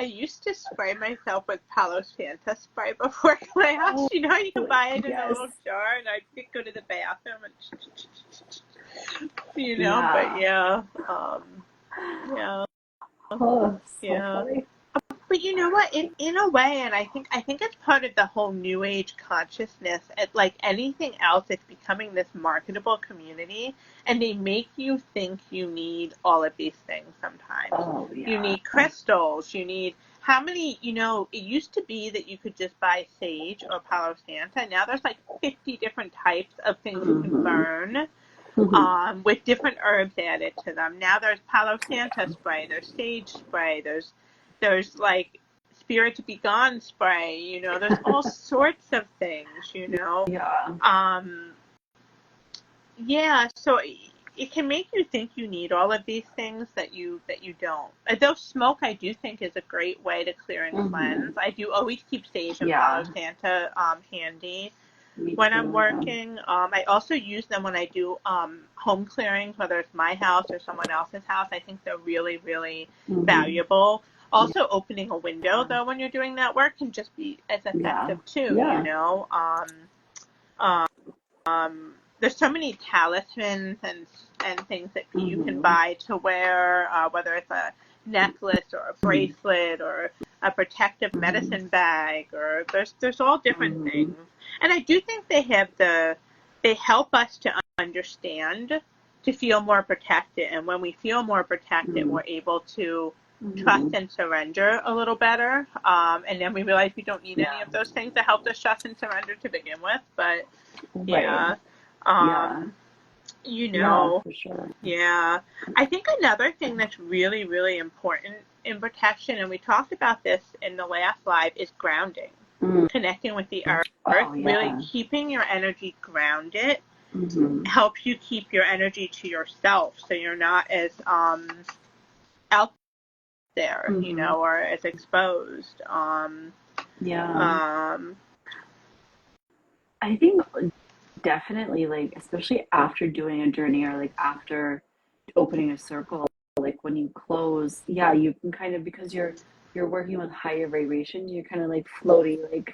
I used to spray myself with Palo Santa spray before class. Oh, You know, you can buy it in a yes. little jar, and I'd go to the bathroom and, but Yeah. yeah, yeah, Oh, so yeah. funny. But you know what? In a way, and I think it's part of the whole new age consciousness. Like anything else, it's becoming this marketable community, and they make you think you need all of these things. Sometimes Oh, you yeah. need crystals. You need how many? It used to be that you could just buy sage or Palo Santa. Now there's like 50 different types of things you can Mm-hmm. burn. Mm-hmm. With different herbs added to them. Now there's Palo Santo spray, there's sage spray, there's like spirit to be gone spray, there's all sorts of things. Yeah. Um, yeah, so it can make you think you need all of these things that you don't. Though smoke, I do think is a great way to clear and Mm-hmm. cleanse. I do always keep sage and Palo Yeah. Santa handy Me when I'm too. Yeah. working. I also use them when I do home clearings, whether it's my house or someone else's house. I think they're really, really Mm-hmm. valuable. Also, opening a window, Yeah. though, when you're doing that work can just be as Yeah. effective, too, Yeah. There's so many talismans and things that you can Mm-hmm. buy to wear, whether it's a necklace or a bracelet or a protective Mm-hmm. medicine bag, or there's all different Mm-hmm. things. And I do think they help us to understand, to feel more protected. And when we feel more protected, we're able to trust Mm-hmm. and surrender a little better. And then we realize we don't need any Yeah. of those things that helped us trust and surrender to begin with. But Right. yeah. Yeah. Um, you Yeah, know, for sure. yeah. I think another thing that's really, really important in protection, and we talked about this in the last live, is grounding, Mm. connecting with the earth, Oh, really yeah. keeping your energy grounded Mm-hmm. helps you keep your energy to yourself so you're not as out there, Mm-hmm. or as exposed. Yeah. Um, I think definitely, like, especially after doing a journey or like after opening a circle, like when you close, yeah, you can kind of, because you're working with higher vibrations, you're kind of like floaty, like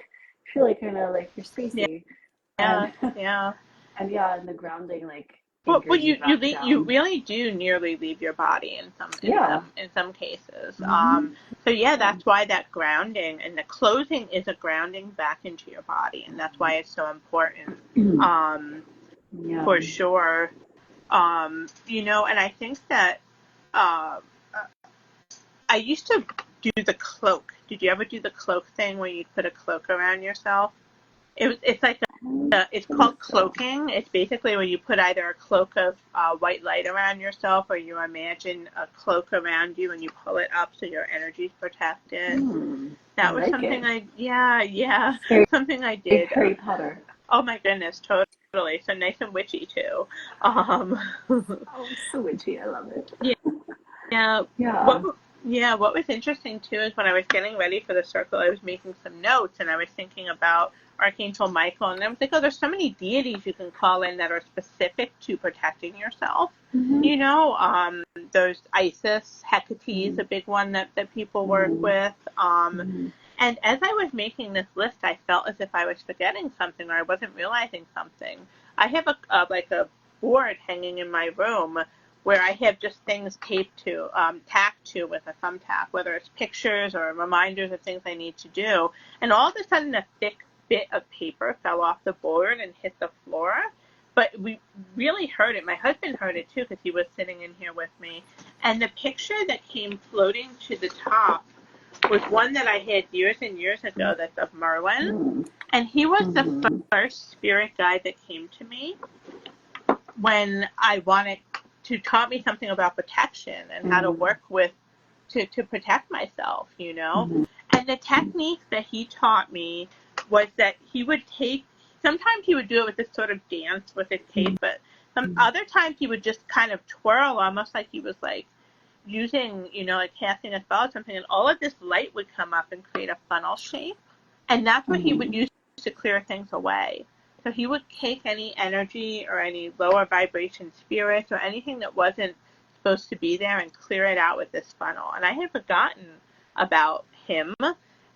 feel like kind of like you're yeah, spacey, and yeah, yeah. and yeah, and the grounding like Well, anchors you you back you down. really do nearly leave your body in some in Yeah. some in some cases. Mm-hmm. So yeah, Yeah. that's why that grounding and the closing is a grounding back into your body, and that's why it's so important. Um, Yeah. for sure. And I think that uh, I used to do the cloak. Did you ever do the cloak thing where you put a cloak around yourself? It's like I don't it's think called so. cloaking. It's basically where you put either a cloak of white light around yourself, or you imagine a cloak around you and you pull it up so your energy's protected. I That was like something it. yeah, It's very something I like did. Harry Potter. Oh my goodness, totally. So nice and witchy too. Um, Oh, so witchy. I love it. Yeah, what Yeah. yeah, what was interesting too is when I was getting ready for the circle, I was making some notes and I was thinking about Archangel Michael, and I was like, oh, there's so many deities you can call in that are specific to protecting yourself. Mm-hmm. You know, there's Isis, Hecate is Mm-hmm. a big one that people work Mm-hmm. with. Mm-hmm. And as I was making this list, I felt as if I was forgetting something or I wasn't realizing something. I have like a board hanging in my room where I have just things tacked to with a thumbtack, whether it's pictures or reminders of things I need to do. And all of a sudden, a thick bit of paper fell off the board and hit the floor. but we really heard it. My husband heard it too because he was sitting in here with me. And the picture that came floating to the top was one that I had years and years ago that's of Merlin. And he was the Mm-hmm. first spirit guide that came to me when I wanted to taught me something about protection and how to work with to protect myself, you know. Mm-hmm. And the technique that he taught me was that he would take, sometimes he would do it with this sort of dance with a cape, but some other times he would just kind of twirl, almost like he was like using, you know, like casting a spell or something, and all of this light would come up and create a funnel shape. And that's what he would Mm-hmm. use to clear things away. So he would take any energy or any lower vibration spirits or anything that wasn't supposed to be there and clear it out with this funnel. And I had forgotten about him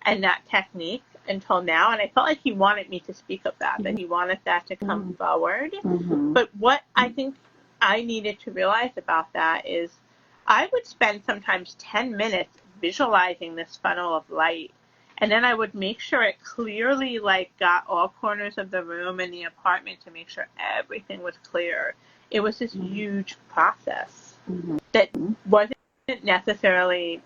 and that technique until now. And I felt like he wanted me to speak of that, that he wanted that to come forward. Mm-hmm. But what I think I needed to realize about that is I would spend sometimes 10 minutes visualizing this funnel of light. And then I would make sure it clearly like got all corners of the room and the apartment to make sure everything was clear. It was this huge process that wasn't necessarily,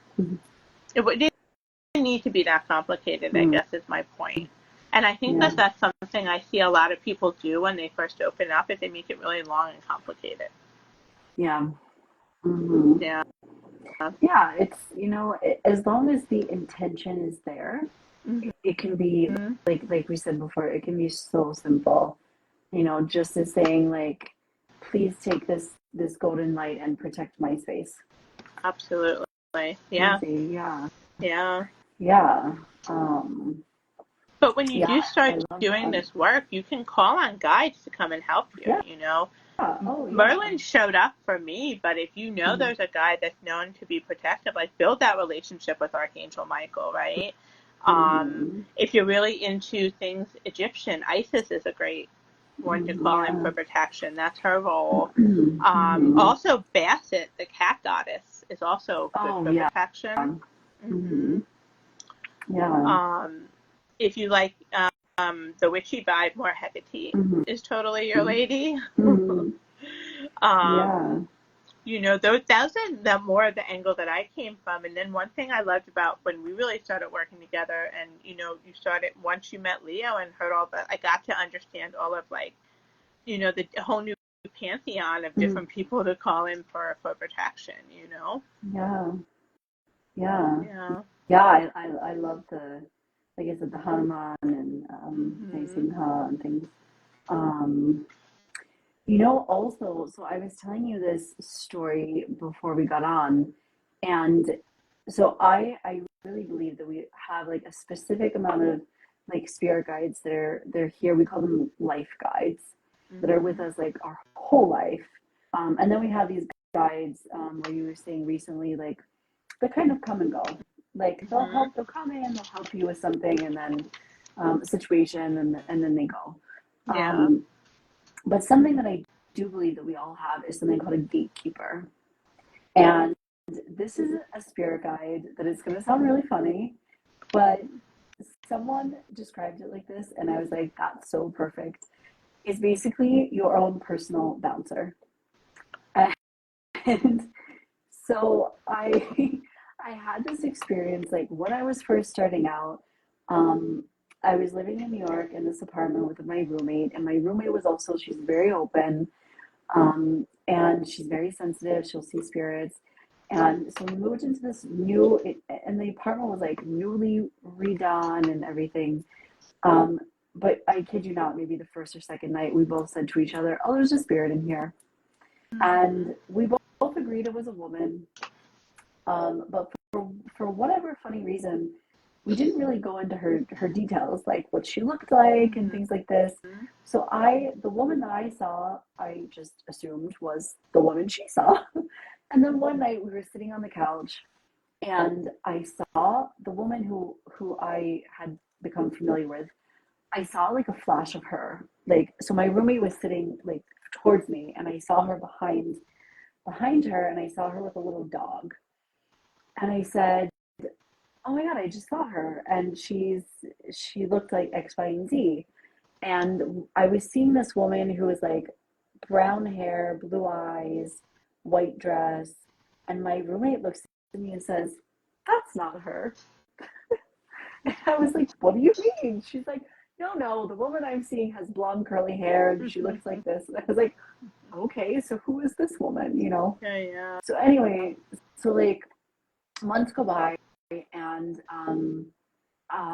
it didn't need to be that complicated, I Mm-hmm. guess is my point. And I think Yeah. that that's something I see a lot of people do when they first open up, is they make it really long and complicated. Yeah. Mm-hmm. Yeah. Yeah, it's, as long as the intention is there, it can be Mm-hmm. like we said before, it can be so simple. Just as saying like, please take this golden light and protect my space. Absolutely. Yeah. Easy, yeah. Yeah. Yeah. Um, But when you yeah, do I start love doing that. this work, you can call on guides to come and help you, Yeah. you know. Oh, yeah. Merlin showed up for me, but if you know Mhm. there's a guide that's known to be protective, like build that relationship with Archangel Michael, right? Mhm. If you're really into things Egyptian, Isis is a great one to call in Yeah. for protection. That's her role. Mhm. Also, Basset, the cat goddess, is also good Oh, for yeah. protection. Hmm. Mhm. Yeah. Um, if you like the witchy vibe, more Hecate Mhm. is totally your lady. Mhm. um, Yeah. you know, those are the more of the angle that I came from. And then one thing I loved about when we really started working together, and you know, you started once you met Leo and heard all that, I got to understand all of like, you know, the whole new pantheon of Mhm. different people to call in for protection. You know, Yeah. Yeah. yeah. Yeah. I love like I said, the Hanuman and Hmm. Naisimha and things. Um, also, so I was telling you this story before we got on, and so I really believe that we have like a specific amount of like spirit guides that they're here. We call them life guides that are with Hmm. us like our whole life. And then we have these guides where you were saying recently, like they kind of come and go. Like Hmm. they'll come in, they'll help you with something, and then a situation, and then they go. Yeah. Um, but something that I do believe that we all have is something called a gatekeeper. And this is a spirit guide that is going to sound really funny, but someone described it like this, and I was like, that's so perfect. It's basically your own personal bouncer. And so I had this experience like when I was first starting out. Um, I was living in New York in this apartment with my roommate, and my roommate was also, she's very open. And she's very sensitive. She'll see spirits. And so we moved into this and the apartment was like newly redone and everything. Um, but I kid you not, maybe the first or second night, we both said to each other, "Oh, there's a spirit in here," Hmm. and we both agreed it was a woman. But for whatever funny reason, we didn't really go into her details, like what she looked like and Hmm. things like this. So the woman that I saw, I just assumed was the woman she saw. And then one night we were sitting on the couch, and I saw the woman who I had become familiar with. I saw like a flash of her. Like, so my roommate was sitting like towards me, and I saw her behind her, and I saw her with a little dog. And I said, "Oh my God, I just saw her, and she looked like X, Y, and Z." And I was seeing this woman who was like brown hair, blue eyes, white dress. And my roommate looks at me and says, "That's not her." And I was like, "What do you mean?" She's like, "No, no, the woman I'm seeing has blonde curly hair and she looks like this." And I was like, "Okay, so who is this woman?" Yeah, yeah. So anyway, so like months go by and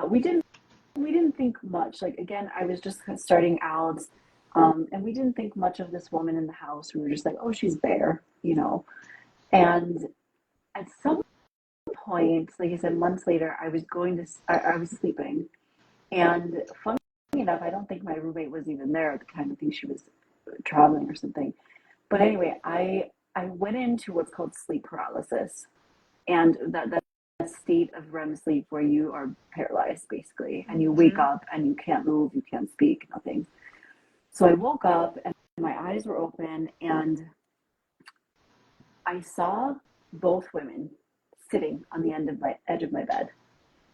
we didn't think much. Like again, I was just kind of starting out, and we didn't think much of this woman in the house. We were just like, "Oh, she's there." And at some point, like I said, months later, I was sleeping, and funny enough, I don't think my roommate was even there at the time. I think she was traveling or something. But anyway, I went into what's called sleep paralysis, and that state of REM sleep where you are paralyzed basically, and you wake Mm-hmm. up and you can't move, you can't speak, nothing. So I woke up and my eyes were open, and I saw both women sitting on the edge of my bed.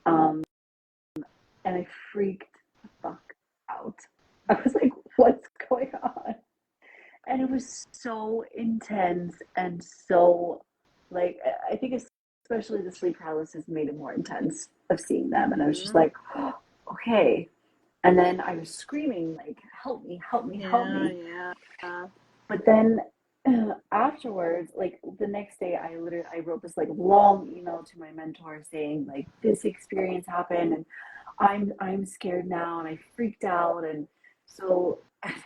Um, and I freaked the fuck out. I was like, "What's going on?" And it was so intense and so like I think especially the sleep paralysis made it more intense of seeing them. And I was just Mm-hmm. like, "Oh, okay." And then I was screaming like, "Help me, help me, help Yeah, me." yeah. But then afterwards, like the next day, I wrote this like long email to my mentor saying like this experience happened, and I'm scared now, and I freaked out. And so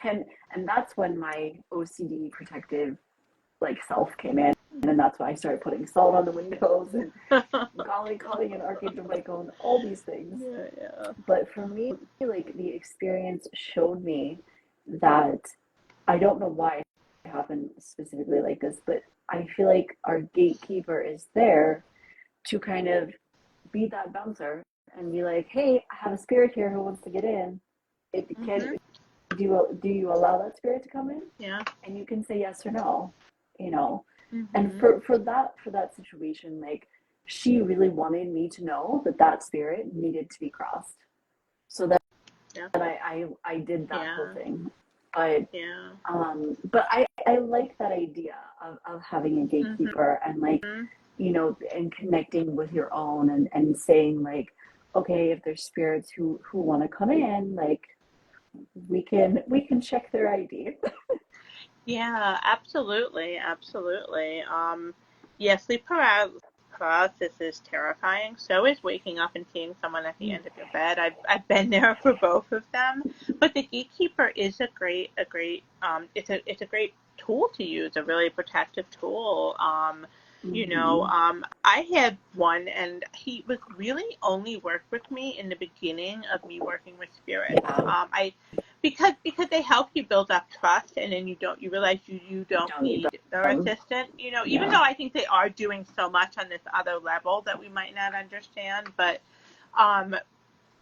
and and that's when my OCD protective like self came in, and that's why I started putting salt on the windows and calling an archangel Michael and all these things. Yeah, yeah. But for me, like the experience showed me that I don't know why it happened specifically like this, but I feel like our gatekeeper is there to kind of be that bouncer and be like, "Hey, I have a spirit here who wants to get in. It can Mm-hmm. do you allow that spirit to come in?" Yeah. And you can say yes or no, you know. And Mm-hmm. for that situation, like she really wanted me to know that that spirit needed to be crossed, so that Yeah. I did that whole Yeah. thing. But Yeah. I like that idea of having a Mm-hmm. gatekeeper and like, and connecting with your own and saying like, okay, if there's spirits who want to come in, like we can check their ID. Yeah, absolutely, absolutely. Yeah, paralysis is terrifying. So is waking up and seeing someone at the end of your bed. I've been there for both of them. But the gatekeeper is it's a great tool to use, a really protective tool. Mm-hmm. I had one, and he was really only worked with me in the beginning of me working with spirits. Yeah, I because they help you build up trust, and then you realize you you don't don't need need their them. assistant, even Yeah. though I think they are doing so much on this other level that we might not understand. But um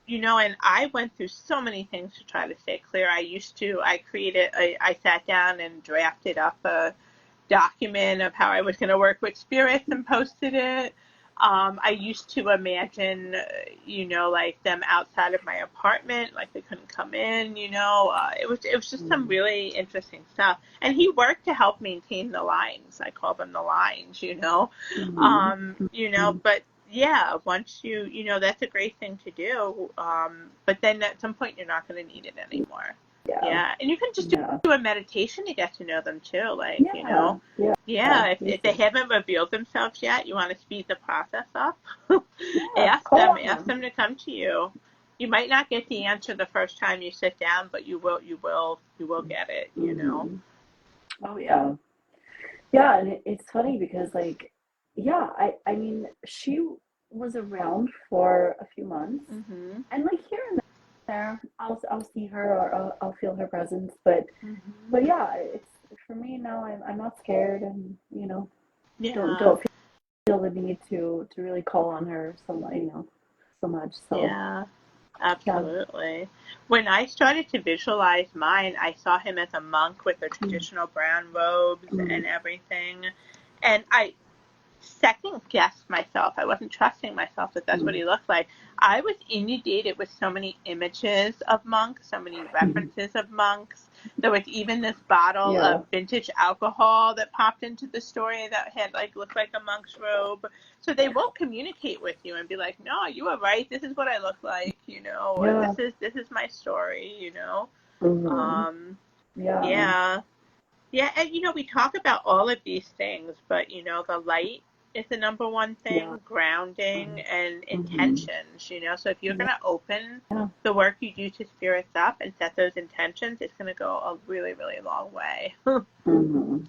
and I went through so many things to try to stay clear. I sat down and drafted up a document of how I was going to work with spirits and posted it. I used to imagine, like them outside of my apartment, like they couldn't come in. It was just some Mm-hmm. really interesting stuff. And he worked to help maintain the lines. I call them the lines. Mm-hmm. But yeah, once that's a great thing to do. But then at some point you're not going to need it anymore. Yeah. Yeah, and you can just Yeah. do a meditation to get to know them too. Like, Yeah. Yeah. yeah, if they Easy. haven't revealed themselves yet, you want to speed the process up. Yeah. ask Call them, on ask them. them to come to you. You might not get the answer the first time you sit down, but you will get it. Mm-hmm. Oh yeah. Yeah, and it's funny because like, yeah, I mean, she was around for a few months, Mhm. and like here and there, I'll see her or I'll feel her presence, but Mhm. but yeah, it's for me now. I'm not scared, and Yeah. don't feel the need to really call on her so much. So Yeah. yeah. Absolutely. When I started to visualize mine, I saw him as a monk with the Mm, traditional brown robes mm, and everything. And I second guessed myself. I wasn't trusting myself that that's what mm, he looked like. I was inundated with so many images of monks, so many mm, references of monks, There was even this bottle Yeah. of vintage alcohol that popped into the story that had like looked like a monk's robe. So they won't communicate with you and be like, no, you were right. This is what I look like, or Yeah. this is my story. Mm-hmm. Um, Yeah. yeah. Yeah, and we talk about all of these things, but the light is the number one Yeah. thing, grounding and Mm-hmm. intentions. So if you're Yeah. going to open the work you do to spirits up and set those intentions, it's going to go a really, really long way. Mm-hmm.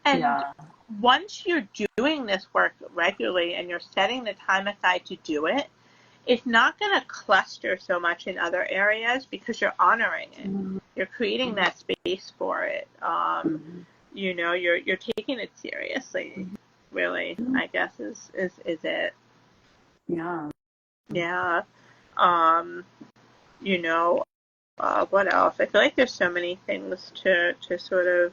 And Yeah. once you're doing this work regularly and you're setting the time aside to do it, it's not going to cluster so much in other areas because you're honoring it. Mm-hmm. You're creating that space for it. Mm-hmm. You're taking it seriously. Really, I guess is it. Yeah. Yeah. Um. You know. What else? I feel like there's so many things to sort of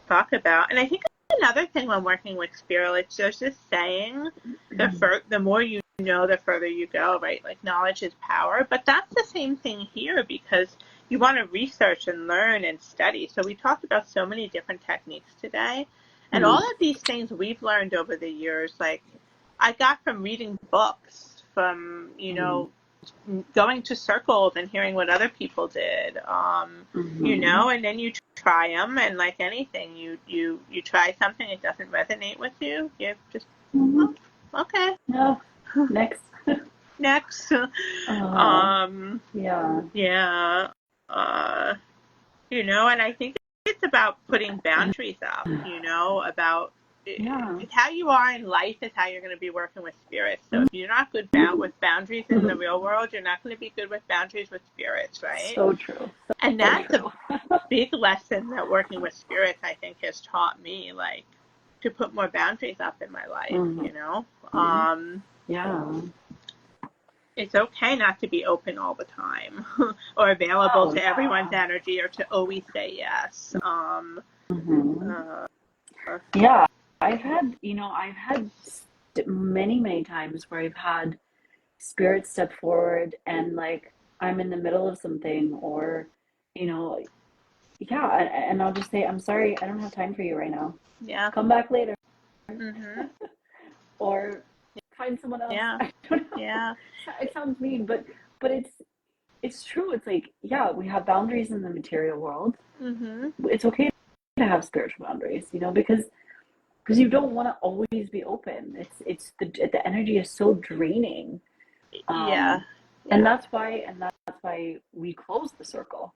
talk about, and I think another thing when working with spirit, like there's this saying, the more you know, the further you go, right? Like knowledge is power, but that's the same thing here because you want to research and learn and study. So we talked about so many different techniques today, and all Mm-hmm. of these things we've learned over the years, like I got from reading books, from going to circles and hearing what other people did, Mm-hmm. and then you try them, and like anything, you try something, it doesn't resonate with you, you just, Mm-hmm. oh, okay, Yeah. Next. next. Uh, um, yeah. yeah, and I think it's about putting boundaries up, about Yeah. it's how you are in life is how you're going to be working with spirits. So if you're not good with boundaries in the real world, you're not going to be good with boundaries with spirits, right? So true. And So that's a true. big lesson that working with spirits, I think, has taught me, like, to put more boundaries up in my life. Mm-hmm. Yeah. It's okay not to be open all the time or available Oh to everyone's yeah. energy or to always say yes. Mm-hmm. Uh, Yeah. I've had many, many times where I've had spirits step forward and like I'm in the middle of something or, you know, yeah, and I'll just say, I'm sorry, I don't have time for you right now. yeah. Come back later Mhm. or find someone else. Yeah. I don't know. Yeah. It sounds mean, but it's true. It's like, yeah, we have boundaries in the material world. Mhm. It's okay to have spiritual boundaries, because you don't want to always be open. It's the energy is so draining. Yeah. Um, and Yeah. that's why we close the circle.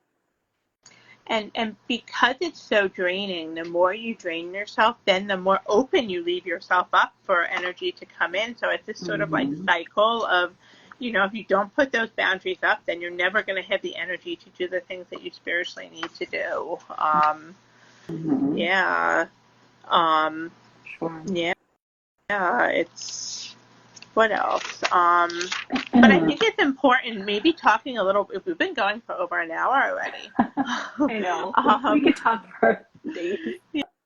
And because it's so draining, the more you drain yourself, then the more open you leave yourself up for energy to come in. So it's this sort of like Mm-hmm. cycle of, if you don't put those boundaries up, then you're never going to have the energy to do the things that you spiritually need to do. Mm-hmm. Yeah. Um, Sure. yeah. It's what else? But I think it's important, maybe talking a little. If we've been going for over an hour already. I know. We um, could talk for days.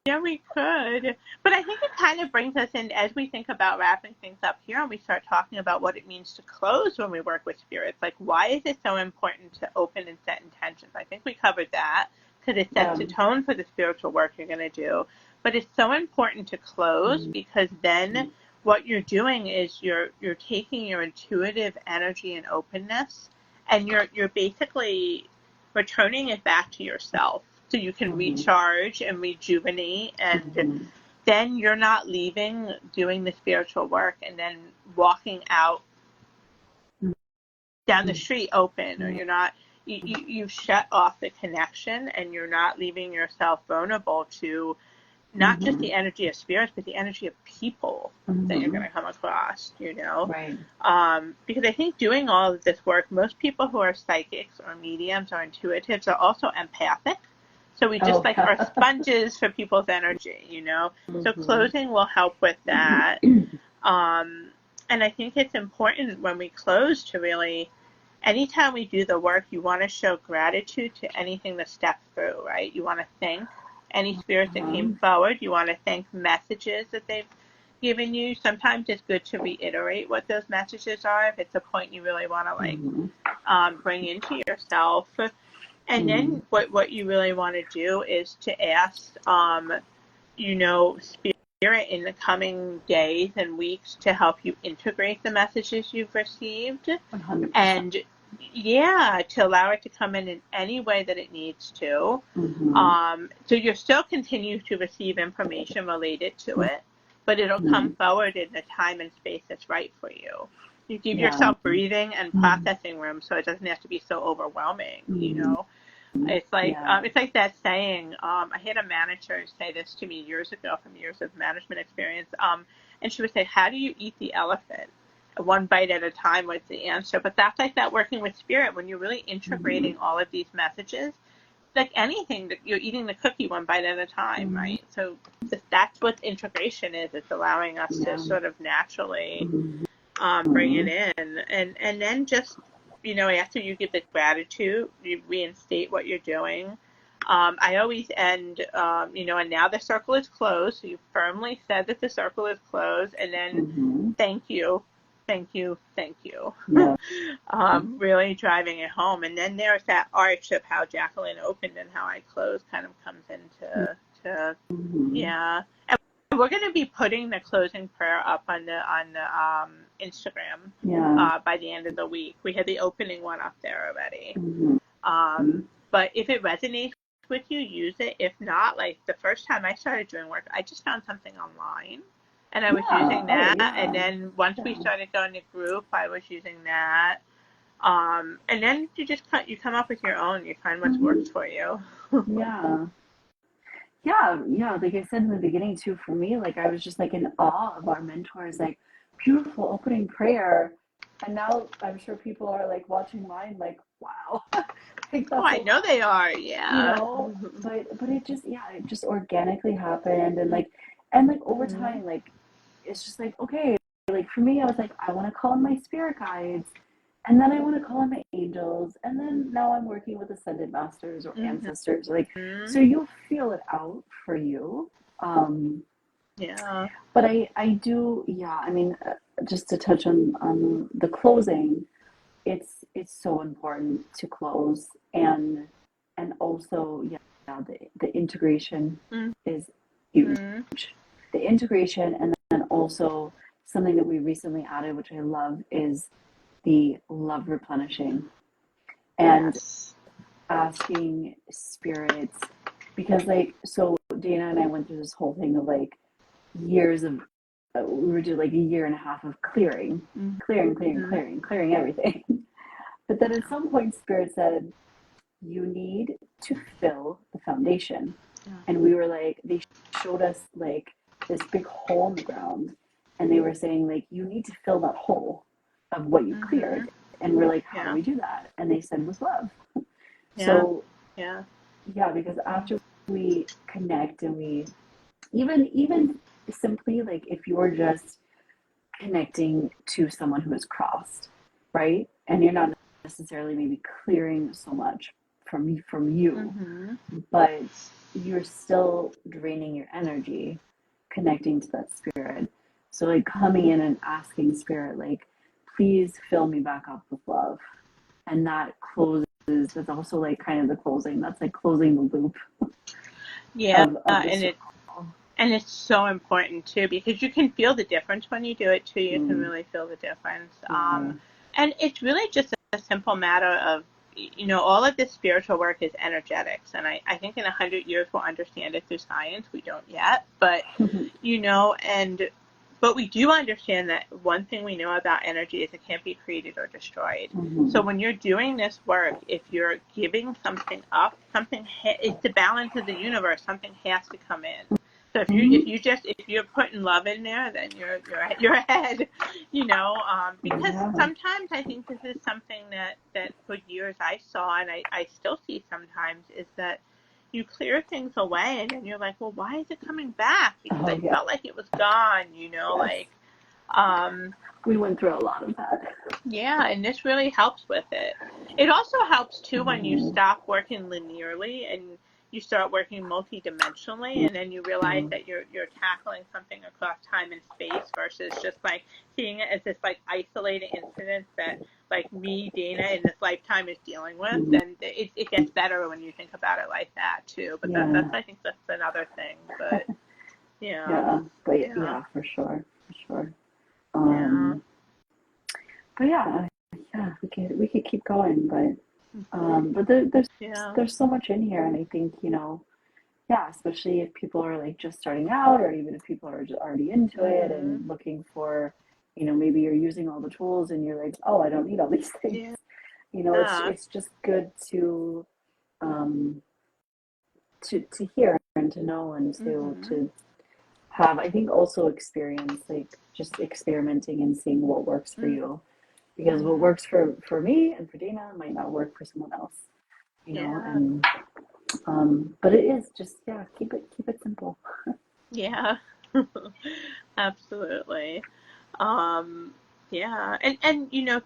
Yeah, we could. But I think it kind of brings us in as we think about wrapping things up here and we start talking about what it means to close when we work with spirits. Like, why is it so important to open and set intentions? I think we covered that because it sets Yeah. the tone for the spiritual work you're going to do. But it's so important to close because then what you're doing is you're taking your intuitive energy and openness and you're basically returning it back to yourself so you can Mm-hmm. recharge and rejuvenate, and Mm-hmm. then you're not leaving doing the spiritual work and then walking out down the street open, or you're not you've shut off the connection and you're not leaving yourself vulnerable to not just Mm-hmm. the energy of spirits but the energy of people that you're Mm-hmm. going to come across. Right. Because I think doing all of this work, most people who are psychics or mediums or intuitives are also empathic. So we just Oh like are yeah. sponges for people's energy. So Mm-hmm. closing will help with that. Um, and I think it's important when we close to really, anytime we do the work, you want to show gratitude to anything that stepped through, right? You want to thank any spirits that came Uh-huh. forward. You want to thank messages that they've given you. Sometimes it's good to reiterate what those messages are if it's a point you really want to like Mm-hmm. bring into yourself. And then what you really want to do is to ask, Spirit in the coming days and weeks to help you integrate the messages you've received. 100%. And yeah, to allow it to come in any way that it needs to. So you'll still continue to receive information related to it, but it'll come forward in the time and space that's right for you. You give yourself breathing and processing room so it doesn't have to be so overwhelming, It's like that saying, I had a manager say this to me years ago from years of management experience, and she would say, how do you eat the elephant? One bite at a time was the answer. But that's like that working with spirit when you're really integrating all of these messages. Like anything, that you're eating the cookie one bite at a time, right? So that's what integration is. It's allowing us to sort of naturally bring it in. And then just, after you give the gratitude, you reinstate what you're doing. I always end, and now the circle is closed. So you firmly said that the circle is closed. And then thank you. Thank you. Yeah. Really driving it home. And then there's that arch of how Jacqueline opened and how I closed kind of comes into, yeah. And we're going to be putting the closing prayer up on the Instagram by the end of the week. We had the opening one up there already. But if it resonates with you, use it. If not, like the first time I started doing work, I just found something online. And I was using that, and then once we started going to group, I was using that. And then you come up with your own. You find what works for you. Yeah. Like I said in the beginning too, for me, like I was just like in awe of our mentors, like beautiful opening prayer. And now I'm sure people are like watching mine, like, wow. Like that's I know they are, yeah. But it just organically happened, and like over time, like it's just like, okay, like for me, I was like, I want to call in my spirit guides, and then I want to call in my angels, and then now I'm working with ascended masters or ancestors, like, so you'll feel it out for you. But I do, I mean, just to touch on the closing, it's so important to close, and also the integration is huge. The integration, and then also something that we recently added, which I love, is the love replenishing and asking spirits, because like, so Dana and I went through this whole thing of like years of we were doing like a year and a half of clearing everything. But then at some point spirit said, you need to fill the foundation. And we were like, they showed us like this big hole in the ground, and they were saying like, you need to fill that hole of what you cleared. And we're like, how do we do that? And they said, with love. So because after we connect, and we even simply, like if you're just connecting to someone who is crossed, right, and you're not necessarily maybe clearing so much from you, but you're still draining your energy connecting to that spirit. So like coming in and asking spirit, like, please fill me back up with love. And that closes, that's also like kind of the closing. That's like closing the loop. And it's so important too, because you can feel the difference when you do it too. You can really feel the difference. And it's really just a simple matter of, all of this spiritual work is energetics. And I think in 100 years we'll understand it through science. We don't yet, but, but we do understand that one thing we know about energy is it can't be created or destroyed. So when you're doing this work, if you're giving something up, it's the balance of the universe. Something has to come in. So if you're putting love in there, then you're ahead, because sometimes I think this is something that for years I saw, and I still see sometimes, is that you clear things away and then you're like, well, why is it coming back? Because I felt like it was gone, we went through a lot of that. Yeah, and this really helps with it. It also helps too when you stop working linearly and you start working multidimensionally, and then you realize that you're tackling something across time and space versus just like seeing it as this like isolated incident that like me, Dana, in this lifetime is dealing with. Mhm. And it gets better when you think about it like that too. But Yeah. I think that's another thing. But yeah, Yeah. But yeah, yeah, for sure. For sure. yeah, But yeah, yeah, we could keep going, but yeah, there's so much in here, and I think, yeah, especially if people are like just starting out, or even if people are just already into it mhm, and looking for, maybe you're using all the tools and you're like, oh, I don't need all these things. yeah, It's just good um to hear and to know and mhm, to have, I think, also experience, like just experimenting and seeing what works for mhm, you, because what mhm, works for me and for Dana might not work for someone else, yeah, and but it is just, yeah, keep it simple. yeah, absolutely. Um, yeah, and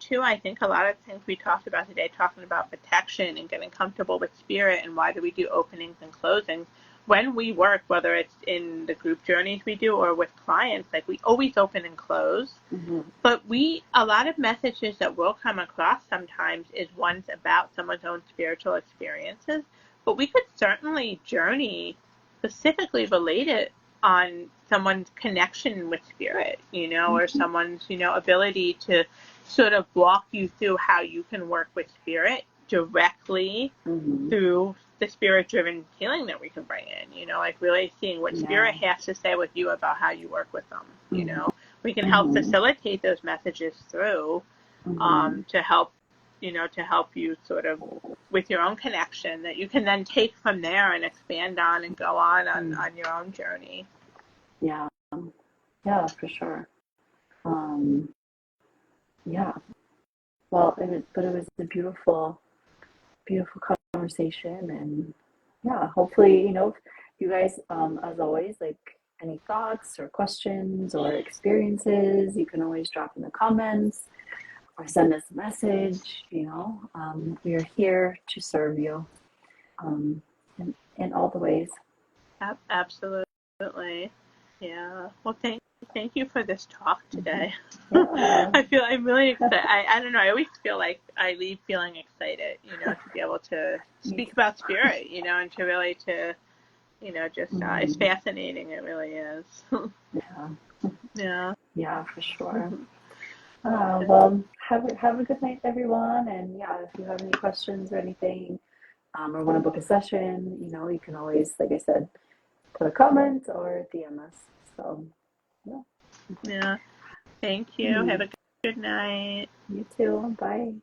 too, I think a lot of things we talked about today, talking about protection and getting comfortable with spirit, and why do we do openings and closings when we work, whether it's in the group journeys we do or with clients, like we always open and close. Hmm. But a lot of messages that we'll come across sometimes is ones about someone's own spiritual experiences. But we could certainly journey specifically related on someone's connection with spirit, or Hmm. someone's, ability to sort of walk you through how you can work with spirit directly Hmm. through the spirit driven healing that we can bring in, like really seeing what spirit Yeah. has to say with you about how you work with them. Hmm. We can help Hmm. facilitate those messages through Hmm. to help you sort of with your own connection that you can then take from there and expand on and go on your own journey. Yeah. Yeah, for sure. Um, yeah. Well, it was a beautiful, beautiful conversation, and yeah, hopefully, if you guys, as always, like any thoughts or questions or experiences, you can always drop in the comments or send us a message. We are here to serve you, um, in all the ways. Absolutely. Yeah. Well, thank you for this talk Hmm. today. Yeah. I'm really excited. I don't know. I always feel like I leave feeling excited, to be able to Me speak about spirit, and to really just too. it's Hmm. fascinating. It really is. Yeah. Yeah. Yeah, for sure. Okay. Well, have a good night, everyone. And yeah, if you have any questions or anything, or want to book a session, you can always, like I said, put a comment or DM us. So, yeah. Yeah. Thank you. Have Mhm. a good night. You too. Bye.